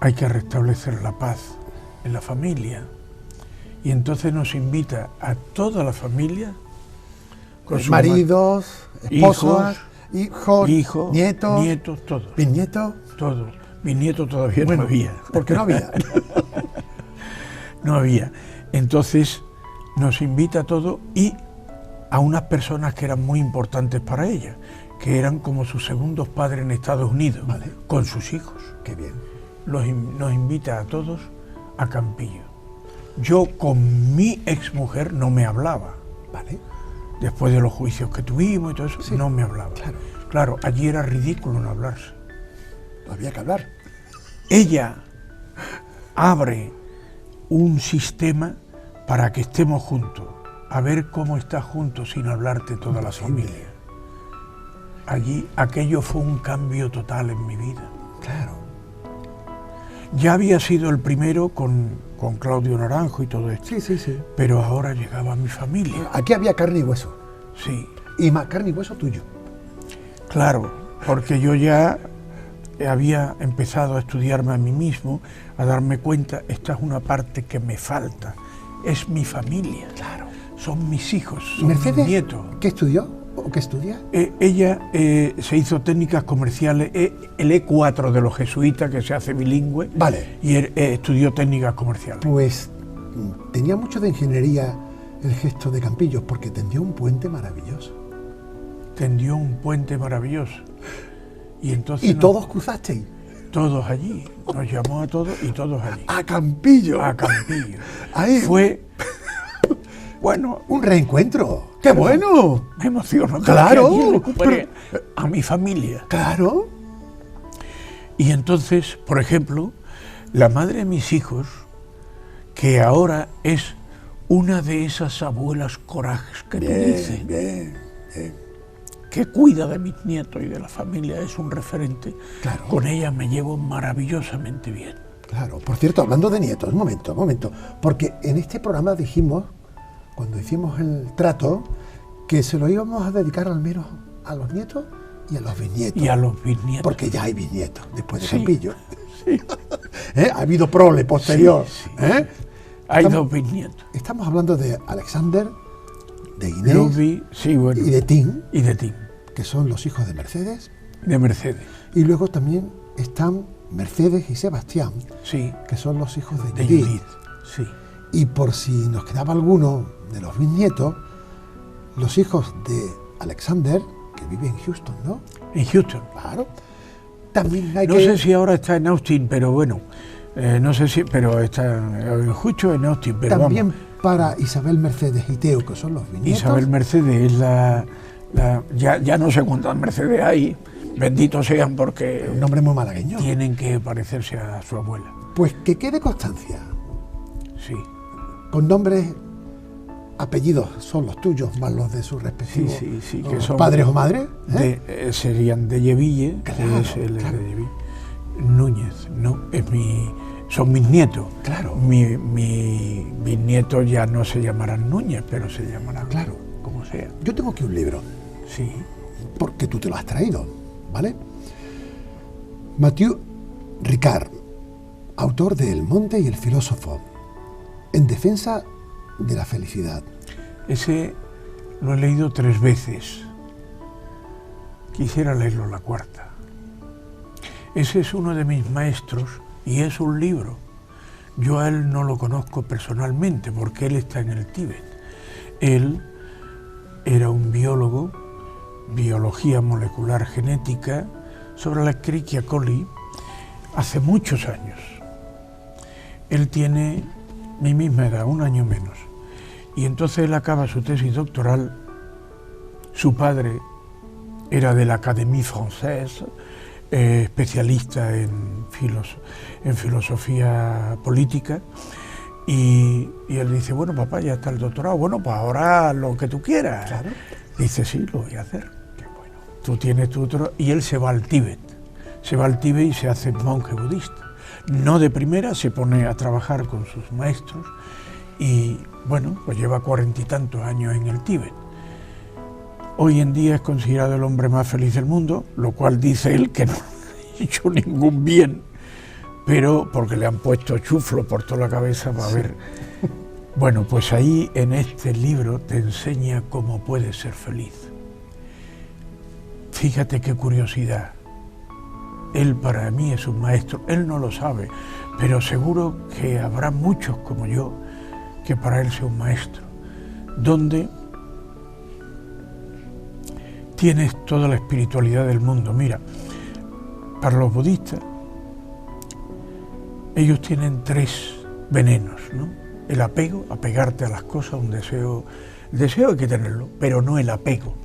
hay que restablecer la paz en la familia. Y entonces nos invita a toda la familia, con su Maridos, esposas, hijos, nietos, nietos, todos, bisnietos. todos. Mis nietos todavía Bueno, no había. porque no había. No había. Entonces nos invita a todo y a unas personas que eran muy importantes para ella, que eran como sus segundos padres en Estados Unidos, Vale. con sus hijos. Qué bien. Nos invita a todos a Campillo. Yo con mi exmujer no me hablaba. Vale. Después de los juicios que tuvimos y todo eso, Sí, no me hablaba. claro. Claro, allí era ridículo no hablarse. No había que hablar. Ella abre un sistema para que estemos juntos, a ver cómo estás juntos sin hablarte toda la familia. Allí aquello fue un cambio total en mi vida. Claro. Ya había sido el primero con Claudio Naranjo y todo esto, Sí, sí, sí. pero ahora llegaba mi familia. Aquí había carne y hueso. Sí, Y más carne y hueso tuyo. claro, porque yo ya había empezado a estudiarme a mí mismo, a darme cuenta, esta es una parte que me falta, es mi familia, Claro. son mis hijos, ¿Y son mis Mercedes nietos. qué estudió o qué estudia? Ella se hizo técnicas comerciales, el E4 de los jesuitas, que se hace bilingüe, Vale. y estudió técnicas comerciales. Pues tenía mucho de ingeniería el gesto de Campillos, porque tendió un puente maravilloso. Tendió un puente maravilloso. Y entonces Y todos cruzasteis. todos allí, nos llamó a todos y todos allí, ¡A Campillo! a Campillo. Ahí. Fue, bueno, ¡Un reencuentro! ¡Qué bueno! me emociono. porque Claro, allí recuperé a mi familia. ¡Claro! Y entonces, por ejemplo, la madre de mis hijos, que ahora es una de esas abuelas corajes que tú dices, bien. que cuida de mis nietos y de la familia, es un referente. Claro. Con ella me llevo maravillosamente bien. Claro. Por cierto, hablando de nietos, un momento. Porque en este programa dijimos, cuando hicimos el trato, que se lo íbamos a dedicar al menos a los nietos y a los bisnietos. Y a los bisnietos. Porque ya hay bisnietos después de Sí. Campillo. Ha habido prole posterior. Sí, sí. ¿Eh? Hay Estamos- dos bisnietos. Estamos hablando de Alexander, de Inés Luby, sí, bueno, y de Tim, y de Tim, que son los hijos de Mercedes. de Mercedes, Y luego también están Mercedes y Sebastián, sí, que son los hijos de de Judith. Judith, sí. Y por si nos quedaba alguno de los bisnietos, los hijos de Alexander, que vive en Houston, ¿no? En Houston. Claro. También hay No que... sé si ahora está en Austin, pero bueno, no sé si, pero está en Houston, en Austin, pero También vamos. para Isabel Mercedes y Teo, que son los bisnietos. Isabel Mercedes es ya no sé cuántas Mercedes hay, benditos sean porque un nombre muy malagueño. Tienen que parecerse a su abuela. Pues que quede constancia. Sí. Con nombres, apellidos son los tuyos, más los de sus respectivos sí, que son padres o madres. Serían de Yeville, claro, que es el claro. de Yeville. Núñez, no, son mis nietos. Claro. Mis nietos ya no se llamarán Núñez, pero se llamarán, claro, como sea. Yo tengo aquí un libro. Sí. Porque tú te lo has traído, ¿vale? Mathieu Ricard, autor de El monte y el filósofo, en defensa de la felicidad. Ese lo he leído 3 veces. Quisiera leerlo la 4ª. Ese es uno de mis maestros y es un libro. Yo a él no lo conozco personalmente porque él está en el Tíbet. Él era un biólogo, biología molecular genética, sobre la Escherichia coli, hace muchos años. Él tiene mi misma edad, 1 año menos. Y entonces él acaba su tesis doctoral. Su padre era de la Académie Française, especialista en filosofía política. Y él dice, bueno, papá, ya está el doctorado. Bueno, pues ahora lo que tú quieras. Claro. Dice, sí, lo voy a hacer. Qué bueno. Tú tienes tu otro... Y él se va al Tíbet. Se va al Tíbet y se hace monje budista. No de primera, se pone a trabajar con sus maestros y, bueno, pues lleva 40 y tantos años en el Tíbet. Hoy en día es considerado el hombre más feliz del mundo, lo cual dice él que no ha hecho ningún bien, pero porque le han puesto chuflo por toda la cabeza para ver. Bueno, pues ahí en este libro te enseña cómo puedes ser feliz. Fíjate qué curiosidad. Él para mí es un maestro, él no lo sabe, pero seguro que habrá muchos como yo que para él sea un maestro, donde tienes toda la espiritualidad del mundo. Mira, para los budistas, ellos tienen 3 venenos, ¿no? El apego, apegarte a las cosas, un deseo. El deseo hay que tenerlo, pero no el apego.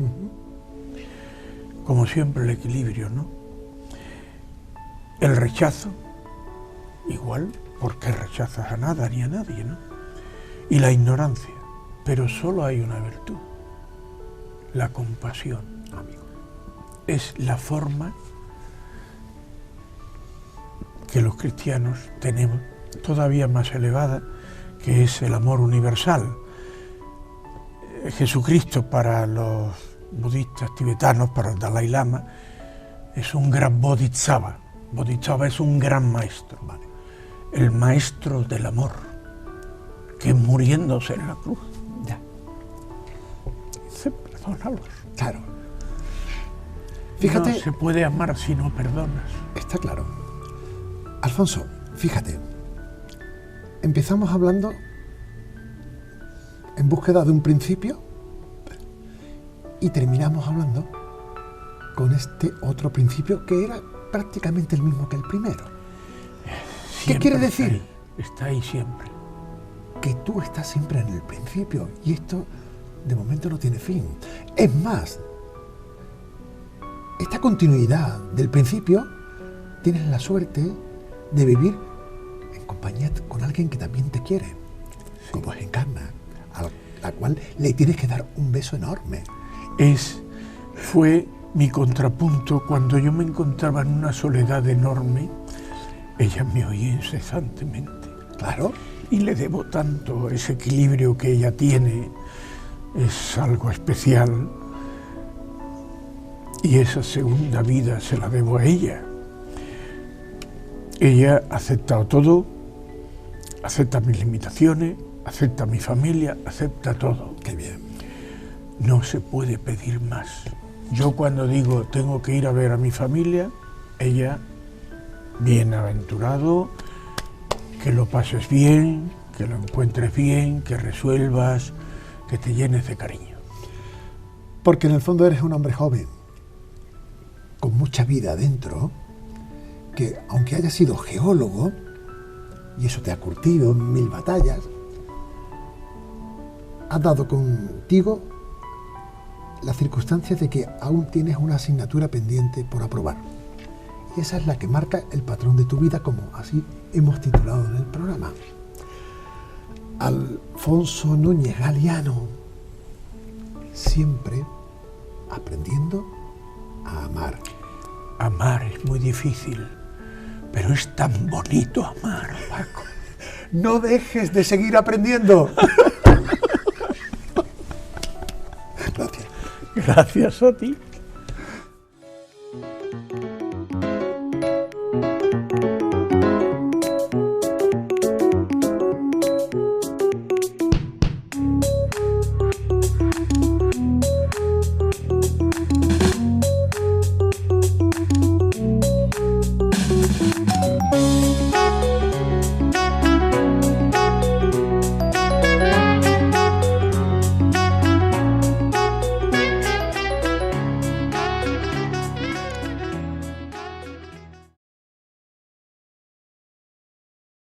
Como siempre el equilibrio, ¿no? El rechazo, igual, porque rechazas a nada ni a nadie, ¿no? Y la ignorancia, pero solo hay una virtud, la compasión, amigo. Es la forma que los cristianos tenemos, todavía más elevada, que es el amor universal. Jesucristo para los budistas tibetanos, para el Dalai Lama, es un gran bodhisattva. Bodhisattva es un gran maestro, ¿vale? El maestro del amor, que muriéndose en la cruz, ya, dice, perdónalos. Claro. Fíjate. No se puede amar si no perdonas. Está claro. Alfonso, fíjate, empezamos hablando en búsqueda de un principio y terminamos hablando con este otro principio que era prácticamente el mismo que el primero. Siempre ¿Qué quiere decir? Está ahí siempre. Que tú estás siempre en el principio y esto de momento no tiene fin. Es más, esta continuidad del principio tienes la suerte de vivir en compañía con alguien que también te quiere, como es Encarna, a la cual le tienes que dar un beso enorme. Fue mi contrapunto cuando yo me encontraba en una soledad enorme. Ella me oía incesantemente. Claro. Y le debo tanto, ese equilibrio que ella tiene es algo especial. Y esa segunda vida se la debo a ella. Ella ha aceptado todo, acepta mis limitaciones, acepta mi familia, acepta todo. Qué bien. No se puede pedir más. Yo cuando digo tengo que ir a ver a mi familia, ella, bienaventurado, que lo pases bien, que lo encuentres bien, que resuelvas, que te llenes de cariño. Porque en el fondo eres un hombre joven, con mucha vida dentro, que aunque hayas sido geólogo, y eso te ha curtido en 1000 batallas, has dado contigo las circunstancias de que aún tienes una asignatura pendiente por aprobar. Y esa es la que marca el patrón de tu vida, como así hemos titulado en el programa. Alfonso Núñez Galiano, siempre aprendiendo a amar. Amar es muy difícil, pero es tan bonito amar, Paco. No dejes de seguir aprendiendo. Gracias. Gracias a ti.